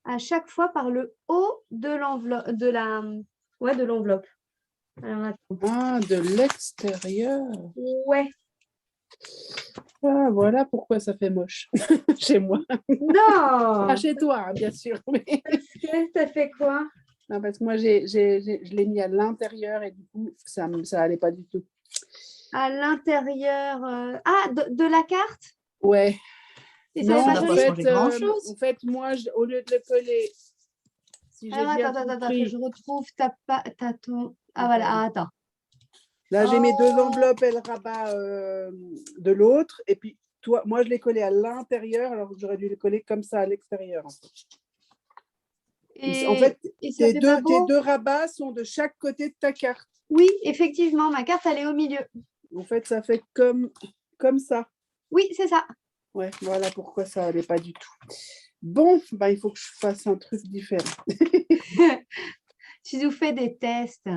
À chaque fois par le haut de l'enveloppe, de l'enveloppe. Alors, attends. Ah, de l'extérieur. Ouais. Ah, voilà pourquoi ça fait moche chez moi. Non! Pas chez toi, hein, bien sûr. Mais... Parce que ça fait quoi? Non, parce que moi, je l'ai mis à l'intérieur et du coup, ça allait pas du tout. À l'intérieur. Ah, de la carte? Ouais. Et ça Non, n'a pas changé grand-chose. en fait, moi, au lieu de le coller, si j'ai Alors, bien attends, compris, que je retrouve ton... Ah, voilà, ah, attends. là, j'ai mes deux Oh. enveloppes et le rabat de l'autre. Et puis, toi, moi, je l'ai collé à l'intérieur, alors que j'aurais dû le coller comme ça à l'extérieur. En fait, Et ça tes fait pas beau? deux rabats sont de chaque côté de ta carte. Oui, effectivement, ma carte, elle est au milieu. En fait, ça fait comme ça. Oui, c'est ça. Ouais, voilà pourquoi ça n'allait pas du tout. Bon, bah, il faut que je fasse un truc différent. Tu nous fais des tests,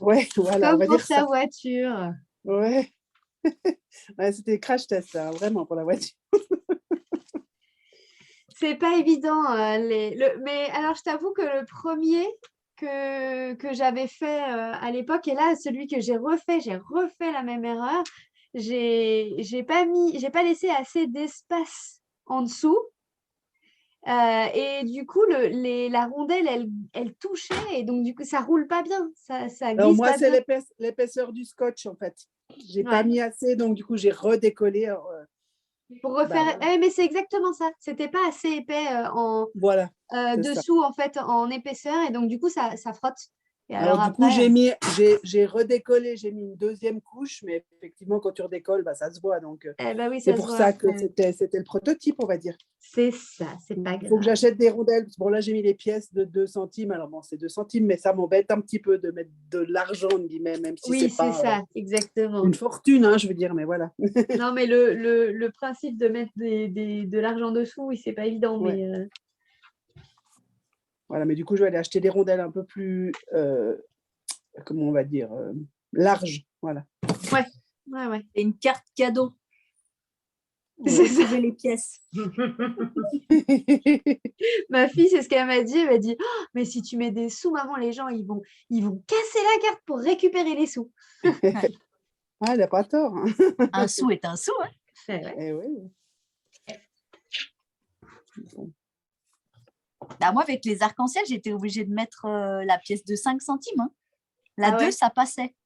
Ouais, voilà, on comme va pour dire ta ça. voiture. Ouais. Ouais, c'était crash test, hein, vraiment, pour la voiture. C'est pas évident. Mais alors, je t'avoue que le premier que j'avais fait à l'époque, et là, celui que j'ai refait la même erreur. J'ai pas laissé assez d'espace en dessous. Et du coup, la rondelle, elle touchait et donc du coup, ça roule pas bien, ça Alors, glisse moi, pas c'est bien. l'épaisseur du scotch, en fait. J'ai pas Ouais. mis assez, donc du coup, j'ai redécollé. Pour refaire, voilà. mais c'est exactement ça. C'était pas assez épais Voilà, c'est ça. dessous en fait en épaisseur et donc du coup, ça frotte. Et Alors, alors du coup, après, j'ai redécollé, j'ai mis une deuxième couche, mais effectivement, quand tu redécolles, bah, ça se voit. Donc, bah oui, c'est ça se pour voit ça que après. c'était le prototype, on va dire. C'est ça, c'est pas Il faut que grave. j'achète des rondelles. Bon, là, j'ai mis les pièces de 2 centimes. Alors, bon, c'est 2 centimes, mais ça m'embête un petit peu de mettre de l'argent, entre guillemets, même si Oui, c'est c'est pas ça, exactement. une fortune, hein, je veux dire, mais voilà. Non, mais le principe de mettre de l'argent dessous, oui, c'est pas évident, Ouais. mais Voilà, mais du coup, je vais aller acheter des rondelles un peu plus, comment on va dire, larges. Voilà. ouais. Et une carte cadeau. Vous C'est ça. retrouvez les pièces. Ma fille, c'est ce qu'elle m'a dit. Elle m'a dit, oh, mais si tu mets des sous, maman, les gens, ils vont casser la carte pour récupérer les sous. Ah, elle n'a pas tort. Hein. Un sou est un sou. Hein. Ouais. Eh oui. Bah, moi, avec les arcs-en-ciel, j'étais obligée de mettre la pièce de 5 centimes. Hein. La Ah 2, ouais. ça passait.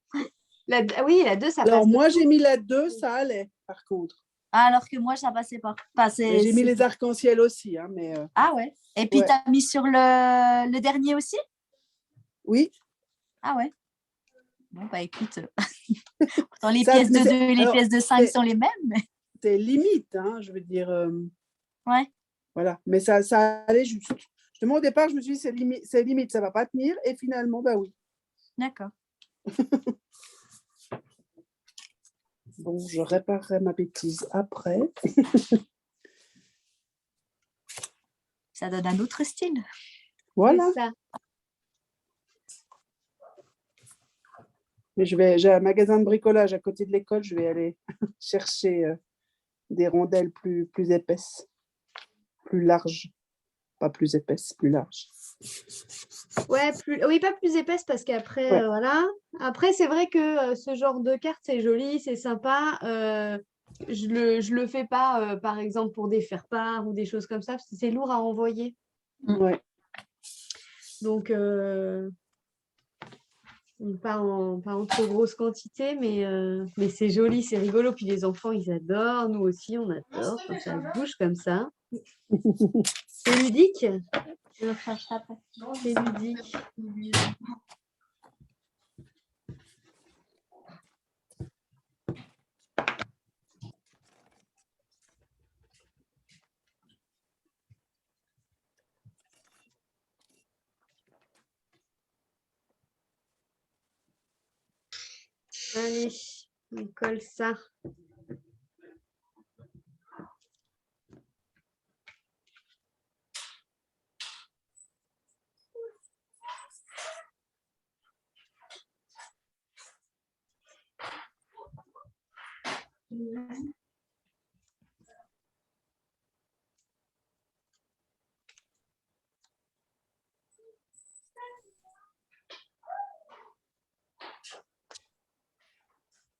Oui, la 2, ça Alors, passe moi, dessous. j'ai mis la 2, ça allait, par contre. Ah, alors que moi, ça passait pas. Enfin, Mais j'ai mis les arcs-en-ciel aussi. Hein, mais, Ah ouais. Et puis, ouais. tu as mis sur le dernier aussi? Oui. Ah ouais. Bon, bah écoute, pourtant les Ça, pièces mais de 2 et les alors, pièces de 5 sont les mêmes. Mais... c'est limite, hein, je veux dire. Ouais. Voilà. Mais ça allait juste. Justement, au départ, je me suis dit, c'est limite, ça ne va pas tenir. Et finalement, bah oui. D'accord. Bon, je réparerai ma bêtise après. Ça donne un autre style. Voilà. C'est ça. Mais j'ai un magasin de bricolage à côté de l'école. Je vais aller chercher des rondelles plus épaisses, plus larges. Pas plus épaisses, plus larges. Ouais, oui, pas plus épaisse parce qu'après, Ouais. voilà. Après, c'est vrai que ce genre de carte, c'est joli, c'est sympa. Je le fais pas, par exemple, pour des faire-part ou des choses comme ça, parce que c'est lourd à envoyer. Ouais. Donc, pas en trop grosse quantité, mais c'est joli, c'est rigolo. Puis les enfants, ils adorent. Nous aussi, on adore quand ça bouge comme ça. C'est ludique. Je vais faire ça après. C'est ludique. Allez, on colle ça.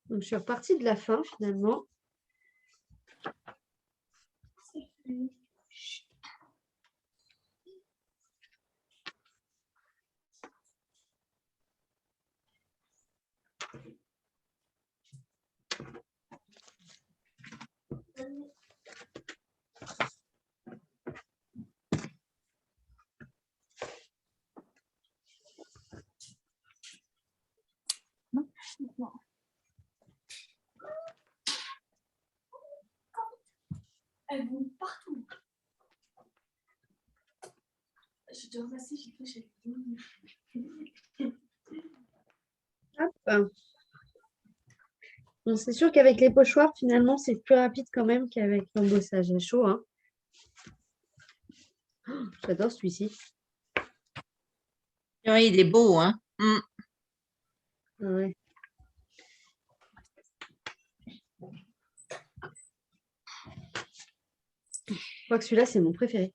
Donc, je suis repartie de la fin finalement. Elle vont partout. Je te remercie, j'ai cru que Hop. Bon, c'est sûr qu'avec les pochoirs, finalement, c'est plus rapide quand même qu'avec l'embossage à chaud. Hein. J'adore celui-ci. Oui, il est beau, hein. Mm. Ah ouais. Je crois que celui-là, c'est mon préféré.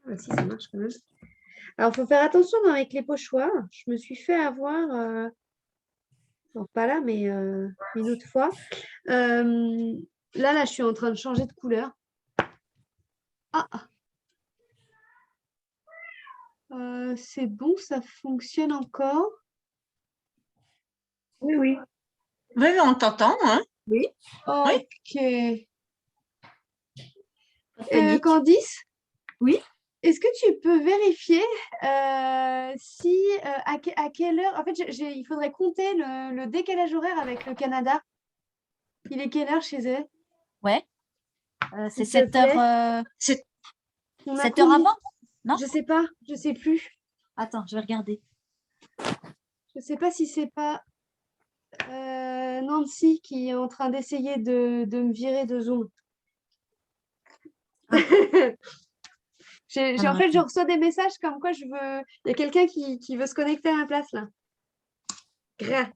Ah, si, ça marche quand même. Alors, il faut faire attention avec les pochoirs. Je me suis fait avoir, alors, pas là, mais une autre fois. Là, je suis en train de changer de couleur. Ah, c'est bon, ça fonctionne encore. Oui, oui. Oui, on t'entend, hein. Oui. Oui. Ok. Tonique. Candice? Oui. Est-ce que tu peux vérifier si à quelle heure, en fait, il faudrait compter le décalage horaire avec le Canada. Il est quelle heure chez eux? Ouais. C'est S'il te 7 plaît. heures, On a 7 heures combien? avant? Non? Je sais pas, je sais plus. Attends, je vais regarder. Je sais pas si c'est pas Nancy qui est en train d'essayer de me virer de Zoom. Ah. En fait, je reçois des messages comme quoi il y a quelqu'un qui veut se connecter à ma place là. Gras.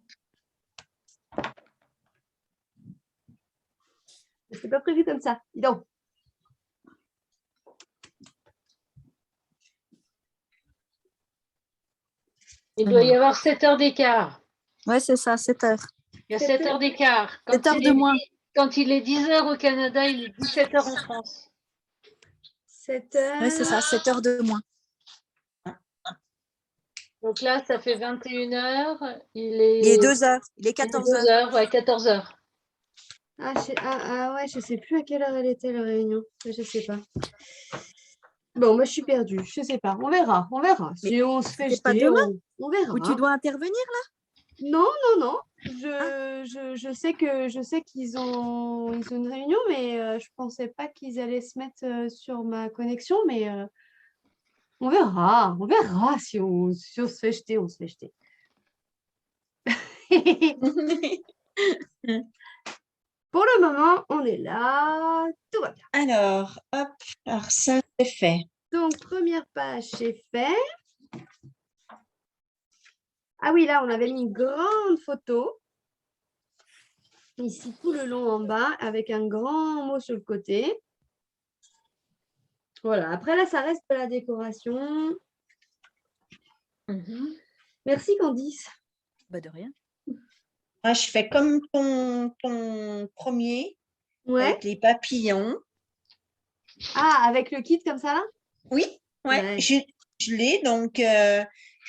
C'est pas prévu comme ça. Dis donc. Il doit y avoir 7 heures d'écart. Ouais, c'est ça, 7 heures. Il y a 7 heures d'écart. 7 heures de moins. Quand il est 10 heures au Canada, il est 17 heures en France. 7 heures. Ouais, c'est ça, 7 heures de moins. Donc là, ça fait 21 heures. Il est 2 heures. Il est 14 heures. 2 heures, ouais, 14 heures. Ah ouais, je sais plus à quelle heure elle était la réunion. Je sais pas. Bon, moi je suis perdue. Je sais pas. On verra. On verra. Si on se fait c'est pas jeter, demain on verra. Où tu dois intervenir là? Non, non, non. Je sais qu'ils ont une réunion, mais je pensais pas qu'ils allaient se mettre sur ma connexion, mais on verra. On verra si on se fait jeter, on se fait jeter. Pour le moment, on est là. Tout va bien. Alors, hop, alors ça, c'est fait. Donc, première page, c'est fait. Ah oui, là, on avait mis une grande photo. Ici, tout le long en bas, avec un grand mot sur le côté. Voilà. Après, là, ça reste de la décoration. Merci, Candice. Bah de rien. Moi, je fais comme ton premier, Ouais. avec les papillons. Ah, avec le kit comme ça, là? Oui, ouais, Ouais. je l'ai. Donc,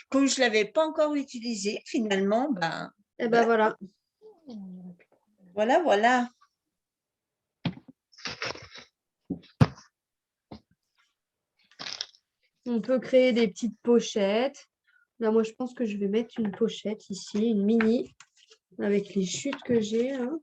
comme je ne l'avais pas encore utilisé, finalement, ben, Eh ben voilà. voilà. On peut créer des petites pochettes. Là, moi, je pense que je vais mettre une pochette ici, une mini, avec les chutes que j'ai. Hein.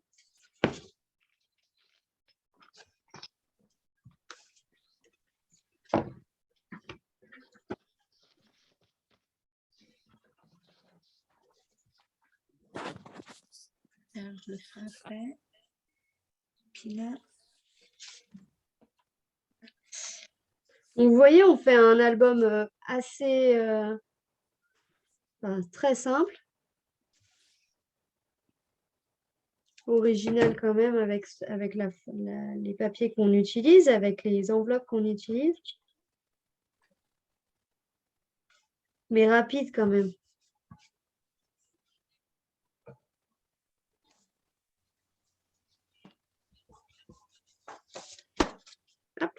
Alors, je le ferai après. Puis là, Donc, vous voyez, on fait un album assez très simple. Original quand même avec les papiers qu'on utilise, avec les enveloppes qu'on utilise. Mais rapide quand même. Hop.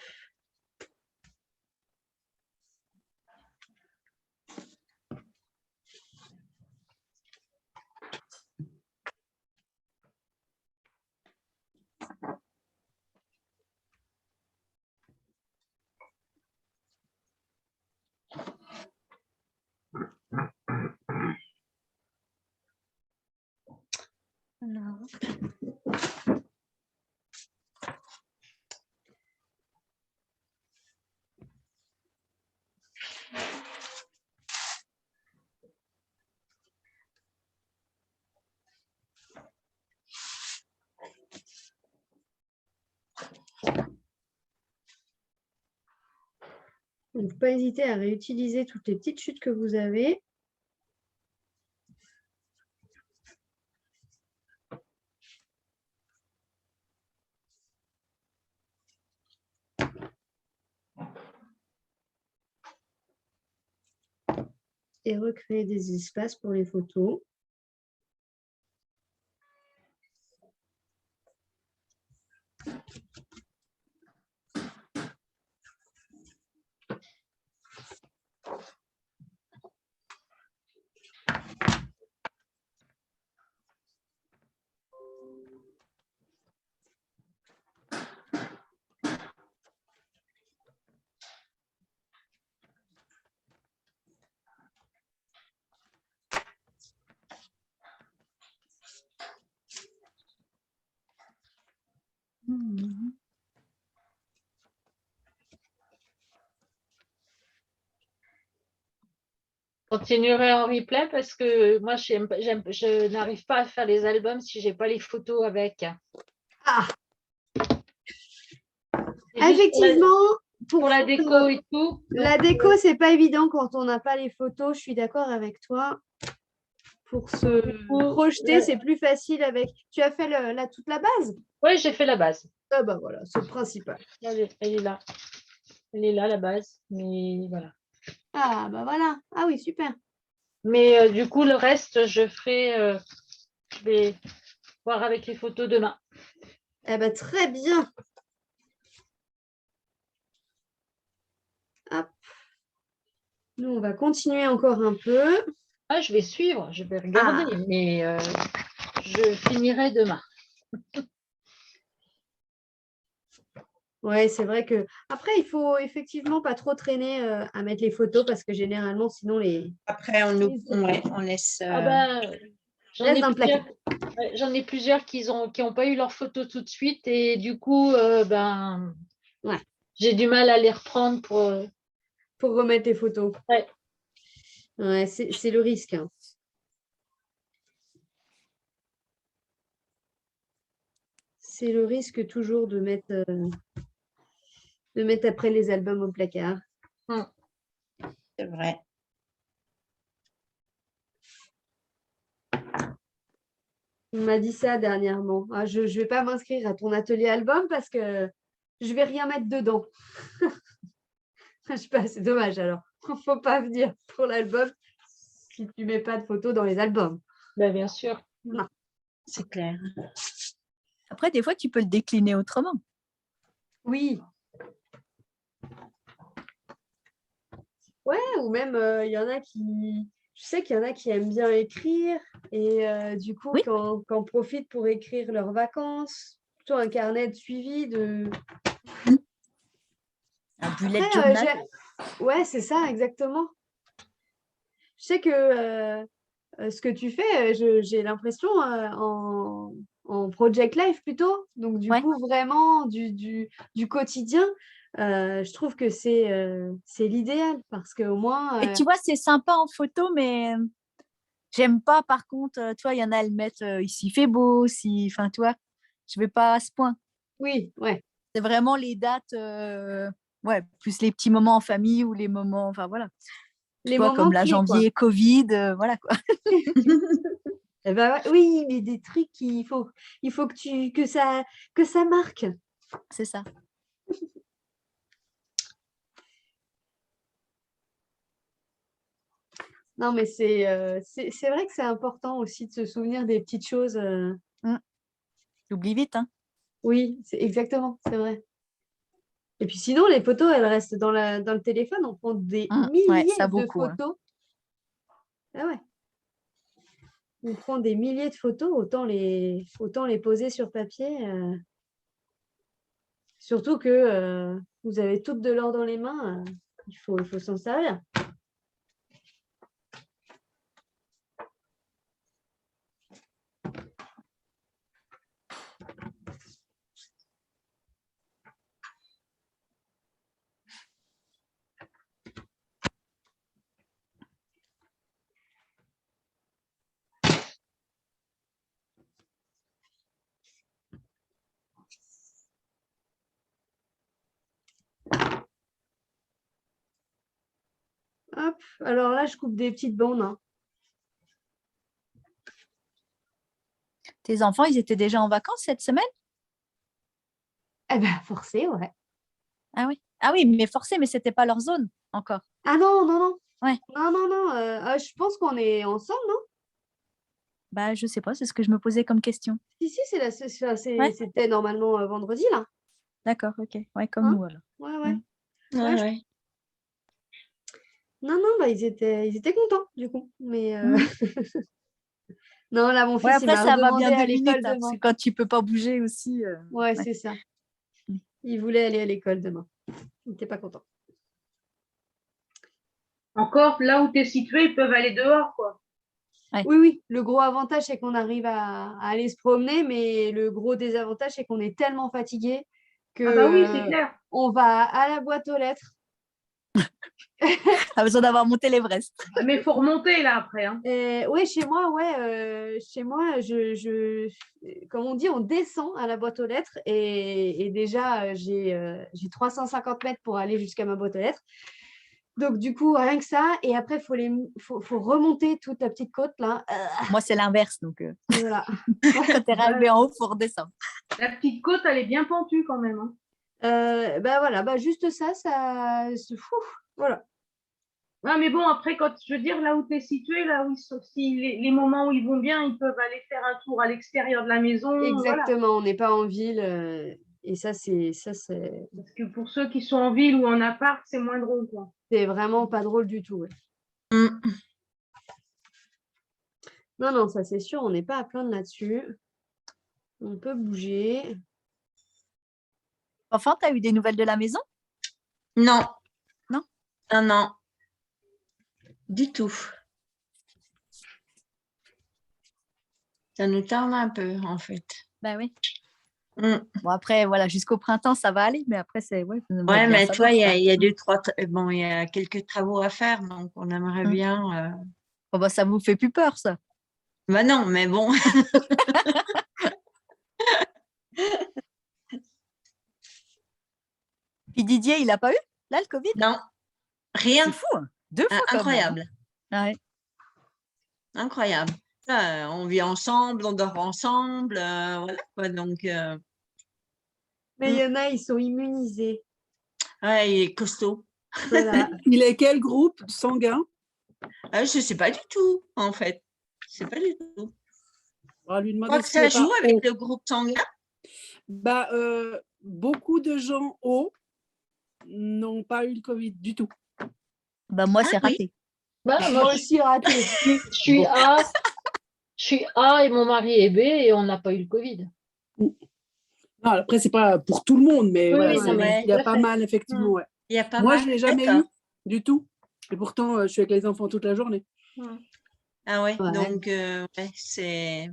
alors. Donc, pas hésiter à réutiliser toutes les petites chutes que vous avez. Et recréer des espaces pour les photos. Continuerai en replay parce que moi, je n'arrive pas à faire les albums si j'ai pas les photos avec. Ah, C'est juste effectivement, pour la déco et tout. La déco, c'est pas évident quand on n'a pas les photos. Je suis d'accord avec toi. Pour se projeter, c'est plus facile avec. Tu as fait toute la base? Oui, j'ai fait la base. Ah bah voilà, c'est le principal. Elle est là. Elle est là, la base. Mais voilà. Ah bah voilà. Ah oui, super. Mais du coup, le reste, je vais voir avec les photos demain. Eh ben, très bien. Hop. Nous, on va continuer encore un peu. Ah, je vais suivre, je vais regarder, mais je finirai demain. Ouais, c'est vrai que après, il faut effectivement pas trop traîner à mettre les photos parce que généralement, sinon les. Après, on laisse. Ah ben, j'en Laisse ai dans le plusieurs, placard. j'en ai plusieurs qui ont pas eu leurs photos tout de suite et du coup, Ouais. j'ai du mal à les reprendre Pour remettre les photos. Ouais. Ouais, c'est le risque, hein. C'est le risque toujours de mettre après les albums au placard. C'est vrai. On m'a dit ça dernièrement. Ah, je ne vais pas m'inscrire à ton atelier album parce que je vais rien mettre dedans. Je sais pas, c'est dommage alors. Il ne faut pas venir pour l'album si tu ne mets pas de photos dans les albums. Ben, bien sûr. Non. C'est clair. Après, des fois, tu peux le décliner autrement. Oui. Ouais, ou même il y en a qui. Je sais qu'il y en a qui aiment bien écrire et du coup, Oui. quand profitent pour écrire leurs vacances, plutôt un carnet de suivi de. Un bullet Après, journal. ouais, c'est ça, exactement. Je sais que ce que tu fais, j'ai l'impression en project life plutôt. Donc, du Ouais. coup, vraiment du quotidien, je trouve que c'est l'idéal parce qu'au moins. Et tu vois, c'est sympa en photo, mais j'aime pas, par contre, tu vois, il y en a, elles mettent ici fait beau, si, enfin, tu vois, je vais pas à ce point. Oui, ouais. C'est vraiment les dates, ouais, plus les petits moments en famille ou les moments, enfin voilà. Tu Les vois, moments comme la clés, quoi. janvier, Covid, voilà quoi. Eh ben, ouais, oui, mais des trucs il faut que ça marque. C'est ça. Non, mais c'est vrai que c'est important aussi de se souvenir des petites choses. J'oublie vite, hein. Oui, c'est exactement, c'est vrai. Et puis sinon, les photos, elles restent dans le téléphone. On prend des Ouais, milliers ça de beaucoup. Hein. photos. Ah ouais. On prend des milliers de photos, autant les poser sur papier. Surtout que vous avez toutes de l'or dans les mains. Il faut s'en servir. Hop. Alors là, je coupe des petites bandes, hein. Tes enfants, ils étaient déjà en vacances cette semaine? Eh ben, forcé, ouais. Ah oui. Ah oui, mais forcé, mais c'était pas leur zone encore. Ah non, non, non. Ouais. Non, non, non. Je pense qu'on est ensemble, non? Bah, je sais pas, c'est ce que je me posais comme question. Si, si, Ouais. c'était normalement vendredi, là. D'accord, ok. Ouais, comme Hein? nous alors. Ouais, ouais. Mm. Ouais, je- ouais. Non, non, bah, ils étaient contents, du coup. Mais Mm. non, là, mon Ouais, fils, il après, m'a ça va redemandé bien à 2 l'école minutes, hein, parce demain. que quand tu peux pas bouger aussi. Ouais, ouais. c'est ça. Mm. Il voulait aller à l'école demain. Il n'était pas content. Encore, là où tu es situé, ils peuvent aller dehors, quoi. Oui, oui. Le gros avantage, c'est qu'on arrive à aller se promener, mais le gros désavantage, c'est qu'on est tellement fatigué que Ah bah oui, c'est clair. on va à la boîte aux lettres. T'as besoin d'avoir monté l'Everest. Ah, mais il faut remonter, là, après. Hein. Oui, chez moi, comme on dit, on descend à la boîte aux lettres et déjà, j'ai 350 mètres pour aller jusqu'à ma boîte aux lettres. Donc, du coup, rien que ça. Et après, il faut remonter toute la petite côte, là. Moi, c'est l'inverse. Donc, Voilà. quand t'es arrivé en haut, il faut redescendre. La petite côte, elle est bien pentue quand même. Hein. Bah voilà, bah juste ça, c'est fou. Voilà. Ouais, mais bon, après, quand je veux dire, là où tu es situé, là où ils sont, si les moments où ils vont bien, ils peuvent aller faire un tour à l'extérieur de la maison. Voilà. Exactement, on n'est pas en ville. Et ça, c'est Parce que pour ceux qui sont en ville ou en appart, c'est moins drôle, quoi. vraiment pas drôle du tout. Ouais. Mm. Non, non, ça c'est sûr, on n'est pas à plaindre là-dessus. On peut bouger. Enfin, t'as eu des nouvelles de la maison? Non. Non? Non, non. Du tout. Ça nous tarde un peu, en fait. Bah oui. Mm. Bon, après, voilà, jusqu'au printemps, ça va aller, mais après, c'est. Ouais, Ouais, mais toi, il y a deux, trois. Bon, il y a quelques travaux à faire, donc on aimerait Mm. bien. Oh, bah, ça vous fait plus peur, ça. Bah non, mais bon. Puis Didier, il a pas eu, là, le Covid? Non, rien. C'est fou, hein. 2 fois quand même, Incroyable. hein. Ouais. Incroyable. Ça, on vit ensemble, on dort ensemble, voilà quoi. Donc, Mais il y en a, ils sont immunisés. ouais, il est costaud. Voilà. Il est quel groupe sanguin? Je ne sais pas du tout, en fait. Je sais pas du tout. On va lui Je demander crois que s'il est ça joue pas avec haut. le groupe sanguin. Bah, beaucoup de gens hauts n'ont pas eu le Covid du tout. Bah, moi, Ah c'est oui. raté. Bah, Moi moi, aussi raté. je suis A. Je suis A et mon mari est B et on n'a pas eu le Covid. Non, après, c'est pas pour tout le monde, mais Oui, voilà, oui, c'est- non, mais il y a tout à pas fait. mal, effectivement. Ouais. Il y a pas Moi, mal. je ne l'ai jamais eu D'accord. du tout. Et pourtant, je suis avec les enfants toute la journée. Ah ouais, Ouais. donc ouais, c'est.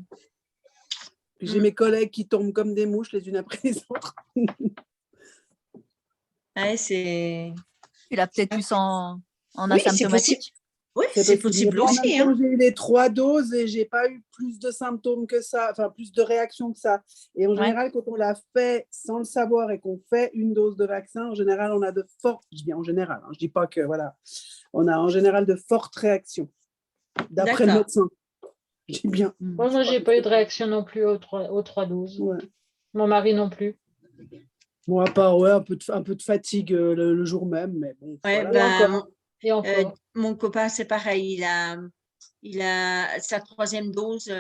Puis j'ai mes collègues qui tombent comme des mouches les unes après les autres. Ouais, c'est. Tu l'as peut-être eu en Oui, c'est possible. asymptomatique. Oui, C'est c'est possible. possible Mais en aussi. même temps, Hein. j'ai eu les 3 doses et j'ai pas eu plus de symptômes que ça, enfin plus de réactions que ça. Et en Ouais. général, quand on l'a fait sans le savoir et qu'on fait une dose de vaccin, en général, on a de fortes, je dis en général, hein, je dis pas que voilà, on a en général de fortes réactions, d'après le D'accord. médecin. Je dis bien. Moi, j'ai pas eu de réaction non plus aux 3 doses. Ouais. Mon mari non plus. Bon, à part ouais, un peu de fatigue le jour même, mais bon. Ouais, voilà. ben, Et encore. mon copain, c'est pareil. Il a sa 3e dose,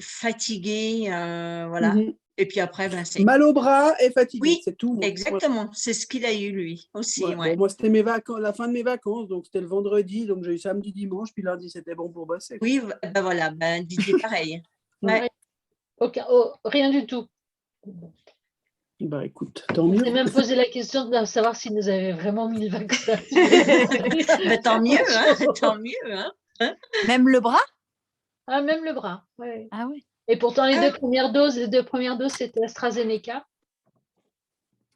fatigué, voilà. Mhm. Et puis après, ben, c'est. Mal au bras et fatigué, Oui, c'est tout. Moi. exactement. C'est ce qu'il a eu, lui aussi. Ouais. Ouais. Bon, moi, c'était mes vacances, la fin de mes vacances, donc c'était le vendredi, donc j'ai eu samedi, dimanche, puis lundi, c'était bon pour bosser. Oui, ben voilà, ben, Didier, pareil. Ouais. Rien du tout. Bah écoute, tant On mieux. s'est même posé la question de savoir s'ils nous avaient vraiment mis le vaccin. Ben, tant mieux, hein, tant mieux. Hein. Même le bras? Ah, même le bras. Ouais. Ah oui. Et pourtant, les Ah. 2 premières doses, c'était AstraZeneca.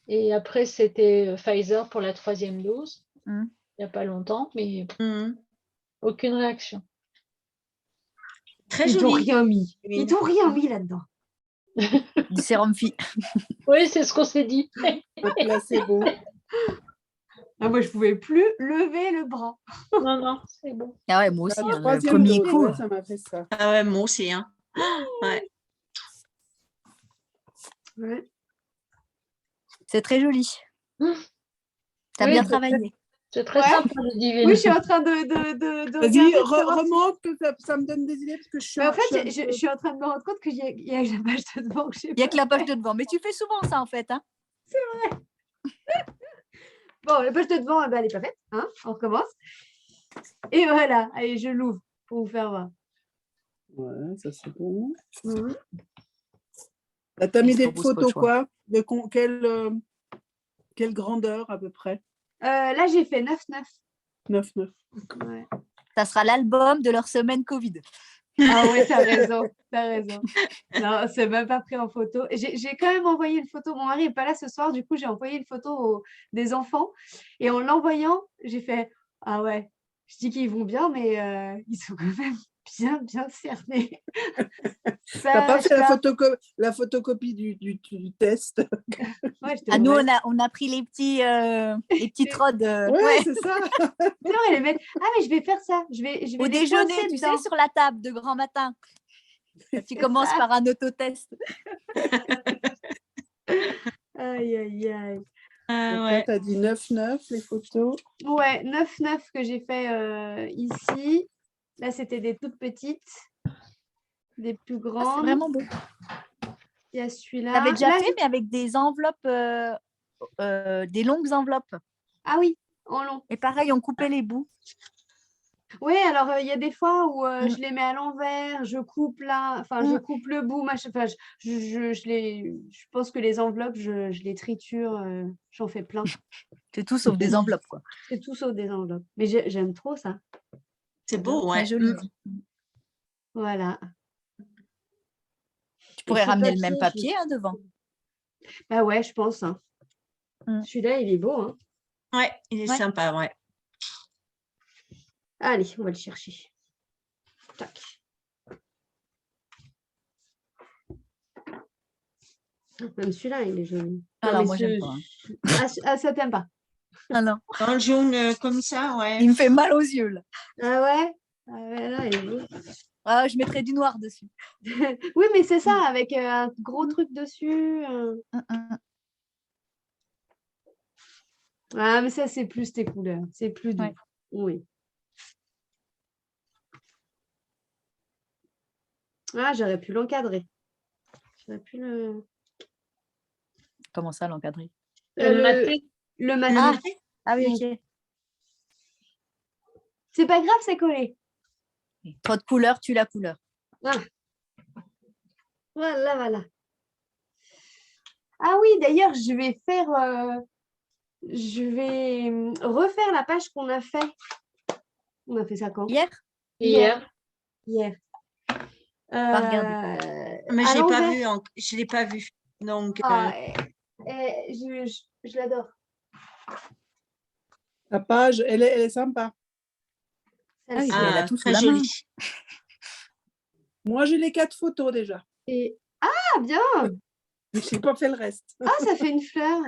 Et après, c'était Pfizer pour la 3e dose. Mm. Il n'y a pas longtemps, mais Mhm. aucune réaction. Très Ils t'ont joli. rien mis. Oui. Ils t'ont rien mis là-dedans. Du sérum phi. Oui, c'est ce qu'on s'est dit. Un placebo. Ah, moi, je ne pouvais plus lever le bras. Non, non, c'est bon. Ah ouais, moi La aussi, hein, le troisième premier dose, coup. ouais, ça m'a fait ça. Ah ouais, moi aussi. Hein. Ouais. Ouais. C'est très joli. Mmh. Tu as Oui, bien c'est travaillé. C'est très Ouais. sympa, le divine. Oui, je suis en train de Vas-y, regarder, de savoir si- remonte, que ça me donne des idées parce que je suis Mais en un- je suis fait, un je peu- suis en train de me rendre compte qu'il y a la page de devant que j'ai Il n'y a pas que la page fait. de devant. Mais tu fais souvent ça, en fait. Hein. Bon, la page de devant, elle n'est pas faite. Hein, on recommence. Et voilà, allez, je l'ouvre pour vous faire voir. Ouais, ça c'est bon. Mhm. T'as mis Il des propose pas le photos choix. quoi? Quelle grandeur à peu près? Là, j'ai fait 9-9. 9-9. Ouais. Ça sera l'album de leur semaine Covid. Ah ouais, t'as raison, t'as raison. Non, c'est même pas pris en photo. J'ai quand même envoyé une photo. Mon mari n'est pas là ce soir, du coup, j'ai envoyé une photo des enfants. Et en l'envoyant, j'ai fait ah ouais, je dis qu'ils vont bien, mais ils sont quand même bien cernés. T'as pas Je fait fais la photocopie du test? ouais, je Ah, nous, devrais. on a pris les petites rods Ouais, ouais, c'est ça. C'est vrai, les mettre. Ah, mais je vais faire ça. Je vais au les déjeuner, coincer tu dedans. sais, sur la table de grand matin. Tu commences ça. par un autotest. Aïe, aïe, aïe. Ah Donc là, ouais. t'as dit 9-9 les photos. Ouais, 9-9 que j'ai fait ici. Là, c'était des toutes petites, des plus Ah, c'est grandes. vraiment beau. Il y a celui-là. T'avais déjà Là, fait, mais avec des enveloppes, des longues enveloppes. Ah oui, en long. Et pareil, on coupait les bouts. Oui, alors il y a des fois où Mm. je les mets à l'envers, je coupe là, enfin je coupe le bout, enfin, je pense que les enveloppes, je les triture, j'en fais plein. C'est tout sauf des enveloppes, quoi. C'est tout sauf des enveloppes. Mais j'aime trop ça. C'est beau, Très ouais. joli. Voilà. Tu pourrais Et ce ramener le même papier, papier hein, devant. Bah ouais, je pense. Hein. Celui-là, il est beau. Hein. Ouais, il est Ouais. sympa, ouais. Allez, on va le chercher. Tac. Même celui-là, il est joli. Alors, mais moi, j'aime pas. Hein. Ça t'aime pas? Ah non, Dans le jaune comme ça, ouais. il me fait mal aux yeux, là. Ah ouais? Ah ouais, là, il est beau. Ah, je mettrais du noir dessus. Oui, mais c'est ça, avec un gros truc dessus. Ah, mais ça, c'est plus tes couleurs. C'est plus doux. Ouais. Oui. Ah, j'aurais pu l'encadrer. J'aurais pu le... Comment ça, l'encadrer? le maté. le maté. Ah, ah oui, ok. C'est pas grave, c'est collé. Trop de couleur, tue la couleur. Ah. Voilà, voilà. Ah oui, d'ailleurs, je vais refaire la page qu'on a fait. On a fait ça quand? Hier. Hier. Pas regarder. Mais à je l'ai pas l'envers. vu, je l'ai pas vu. Donc, Ah, je l'adore. La page, elle est sympa. Ah oui, Celle-ci. elle a tout sous très la main. joli. Moi, j'ai les 4 photos déjà. Et... Ah, bien! Mais je n'ai pas fait le reste. Ah, ça fait une fleur.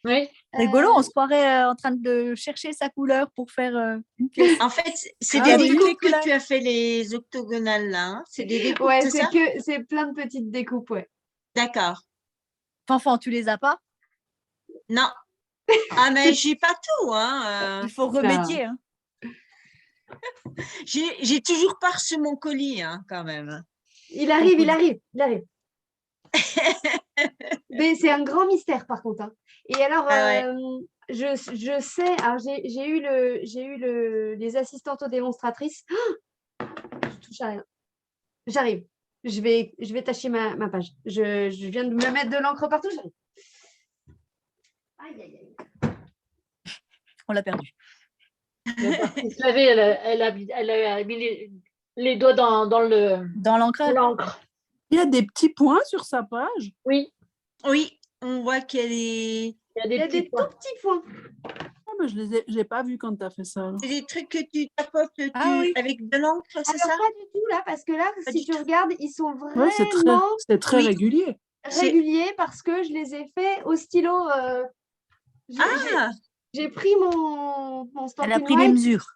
Oui. Rigolo, on se croirait en train de chercher sa couleur pour faire une pièce. En fait, c'est Ah des oui. découpes que tu as fait les octogonales là. Hein. C'est des découpes, Ouais, c'est ça? c'est plein de petites découpes, ouais. D'accord. Fanfan, tu les as pas? Non. Ah, mais j'ai pas tout. Hein. Il faut remédier. Hein. J'ai toujours pas reçu mon colis, hein, quand même. Il arrive. Mais c'est un grand mystère, par contre. Hein. Et alors, Ah ouais. je sais, alors j'ai eu les assistantes aux démonstratrices. Je touche à rien. J'arrive. Je vais tâcher ma page. Je viens de me mettre de l'encre partout. J'arrive. Aïe, aïe, aïe. On l'a perdu. Vous savez, elle a mis les doigts dans Dans l'encre. l'encre. Il y a des petits points sur sa page. Oui, Oui, on voit qu'elle est. il y a Il y des a petits des points. tout petits points. Ah, mais je l'ai pas vu quand tu as fait ça. alors. C'est des trucs que tu tapotes Ah oui. avec de l'encre, c'est Alors, ça? pas du tout là, parce que là, Pas si du tu tout. regardes, ils sont Ouais, c'est vraiment très Oui. régulier. C'est- réguliers parce que je les ai faits au stylo. Ah, j'ai pris mon Elle a Stampin' pris les White. mesures.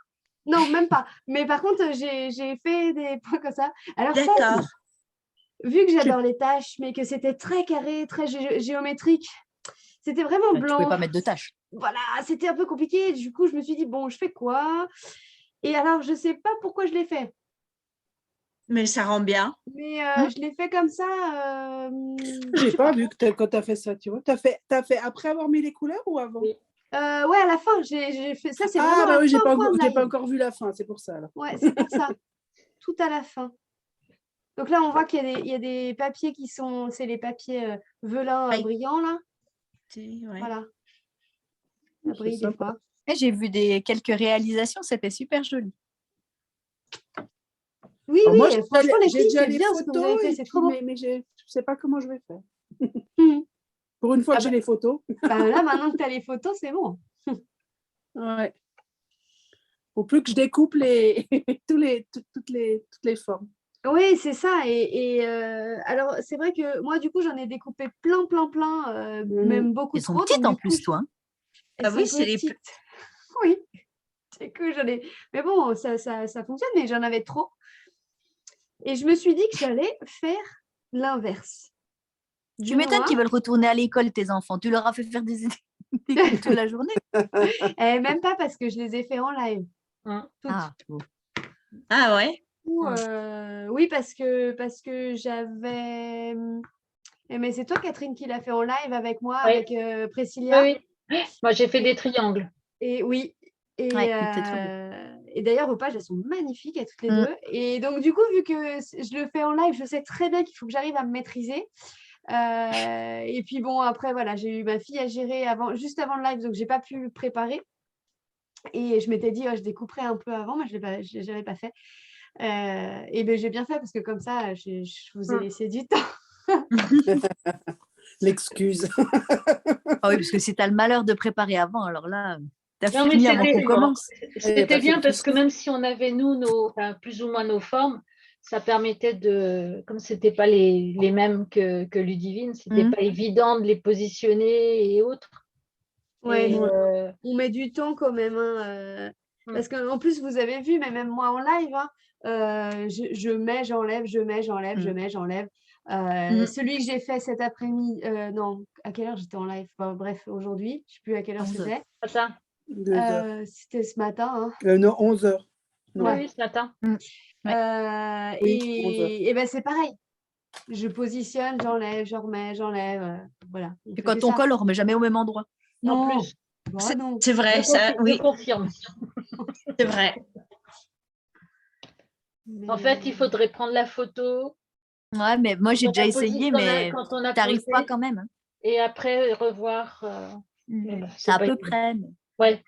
Non, même pas. Mais par contre, j'ai fait des points comme ça. Alors ça, D'accord. vu que j'adore les tâches, mais que c'était très carré, très géométrique, c'était vraiment Tu pouvais blanc. pas mettre de tâches. Voilà, c'était un peu compliqué. Du coup, je me suis dit, bon, je fais quoi? Et alors, je sais pas pourquoi je l'ai fait. Mais ça rend bien. Mais je l'ai fait comme ça. je J'ai sais pas vu que quand tu as fait ça, tu vois. T'as fait après avoir mis les couleurs ou avant? Oui. Ouais, à la fin, j'ai fait ça. C'est Ah, vraiment bah un oui, j'ai fin pas, point de j'ai pas live. encore vu la fin, c'est pour ça. Alors. Ouais, c'est pour ça. Tout à la fin. Donc là, on voit qu'il y a des papiers qui sont... C'est les papiers velin Oui. brillants, là. Ouais. Voilà. C'est Ça brille des sympa. fois. Et j'ai vu quelques réalisations, c'était super joli. Oui, Alors oui, moi, franchement, les j'ai filles, déjà c'est les bien ce que vous avez photos, fait. et C'est puis, trop beau. mais je sais pas comment je vais faire. Mhm. Pour une fois Ah que j'ai les photos. Bah, là, maintenant que tu as les photos, c'est bon. Ouais. Faut plus que je découpe toutes les formes. Oui, c'est ça. Et alors, c'est vrai que moi, du coup, j'en ai découpé plein, même beaucoup Elles sont trop. petites Donc, en du coup, plus, toi. Hein. elles Ah oui, sont c'est les petites. Oui, c'est que j'en ai. Mais bon, ça fonctionne, mais j'en avais trop. Et je me suis dit que j'allais faire l'inverse. Tu Du m'étonnes moins, qu'ils veulent retourner à l'école, tes enfants. Tu leur as fait faire des coupes toute la journée. même pas parce que je les ai fait en live. Hein. Toutes. Ah, bon. Ah ouais. Oui, parce que j'avais. Mais c'est toi, Catherine, qui l'a fait en live avec moi, Oui. avec Priscilla. Oui, oui. Moi, j'ai fait des triangles. Et oui. Et, Ouais, c'était trop beau. et d'ailleurs, vos pages, elles sont magnifiques à toutes les Mm. deux. Et donc, du coup, vu que je le fais en live, je sais très bien qu'il faut que j'arrive à me maîtriser. Et puis bon, après, voilà, j'ai eu ma fille à gérer juste avant le live, donc j'ai pas pu le préparer. Et je m'étais dit, je découperai un peu avant, mais je ne l'avais pas fait. Et ben, j'ai bien fait parce que comme ça, je vous ai laissé du temps. L'excuse. Ah oui, parce que si tu as le malheur de préparer avant, alors là, tu as Non, mais fini avant qu'on c'était commence. c'était bien fait parce tout que même si on avait, nous, plus ou moins nos formes, ça permettait de, comme ce n'était pas les mêmes que Ludivine, ce n'était Mhm. pas évident de les positionner et autres. Ouais, Et, on met du temps quand même. Parce qu'en plus, vous avez vu, mais même moi en live, je mets, j'enlève, je mets, j'enlève, je Mm. mets, j'enlève. Mm. Celui que j'ai fait cet après-midi, non, à quelle heure j'étais en live? Enfin, bref, aujourd'hui, je ne sais plus à quelle heure 11 heures. c'était. ça, 2 heures. C'était ce matin. Non, 11 heures. Non. oui, ce matin. Ouais. Oui, 11 heures. Et ben, c'est pareil. Je positionne, j'enlève, je remets, j'enlève. Voilà. on Et fait quand que on ça. colle, on ne remet jamais au même endroit. En Non, plus, bah non. C'est vrai, ça, je oui, confirme. c'est vrai. En fait, il faudrait prendre la photo. Ouais, mais moi, j'ai Quand déjà on a essayé, posé- mais quand on a tu n'arrives posé, pas quand même. Hein. et après revoir. C'est à peu évident. près. Mais... Ouais.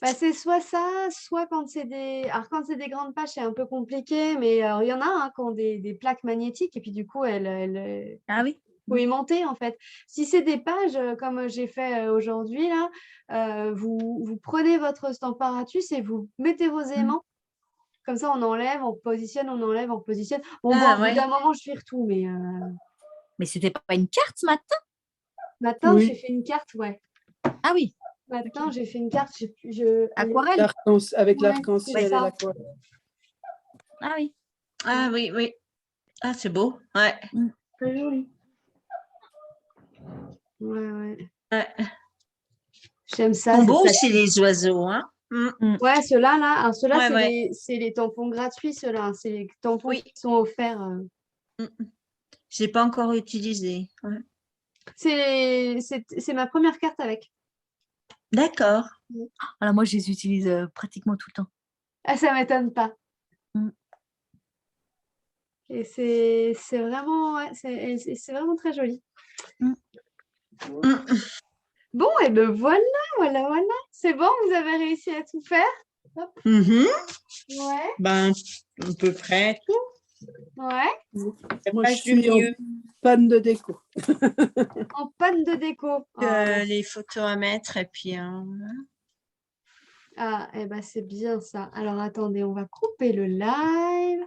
Bah, c'est soit ça, soit quand c'est des... Alors, quand c'est des grandes pages, c'est un peu compliqué, mais il y en a qui ont des plaques magnétiques, et puis du coup, Ah oui. faut y monter, en fait. Si c'est des pages, comme j'ai fait aujourd'hui, là, vous prenez votre Stamparatus et vous mettez vos aimants. Comme ça, on enlève, on positionne, on enlève, on positionne. Bon, Ah, au bout ouais. d'un moment, je vire tout, mais Mais c'était pas une carte ce matin? maintenant, Oui. j'ai fait une carte, ouais. Ah oui. Maintenant, j'ai fait une carte. Aquarelle. Avec Ouais, l'arc-en-ciel c'est et ça. l'aquarelle. Ah oui. Ah oui, oui. Ah, c'est beau. Ouais. Très joli. Ouais. Ouais. J'aime ça. Ils sont c'est beaux ça. aussi, les oiseaux, hein. Ouais, ceux-là, là. Alors, ceux-là, Ouais, c'est les tampons gratuits, ceux-là. C'est les tampons Oui. qui sont offerts. Je n'ai pas encore utilisé. Ouais. C'est ma première carte avec. D'accord. Alors moi, je les utilise pratiquement tout le temps. Ah, ça m'étonne pas. Et c'est vraiment, ouais, c'est vraiment très joli. Bon, et ben voilà. C'est bon, vous avez réussi à tout faire? Hop. Mhm. Ouais, Ben, à peu près tout. ouais. La Moi, page je suis du milieu. en panne de déco. En panne de déco. Les photos à mettre et puis Ah, eh ben c'est bien ça. Alors attendez, on va couper le live.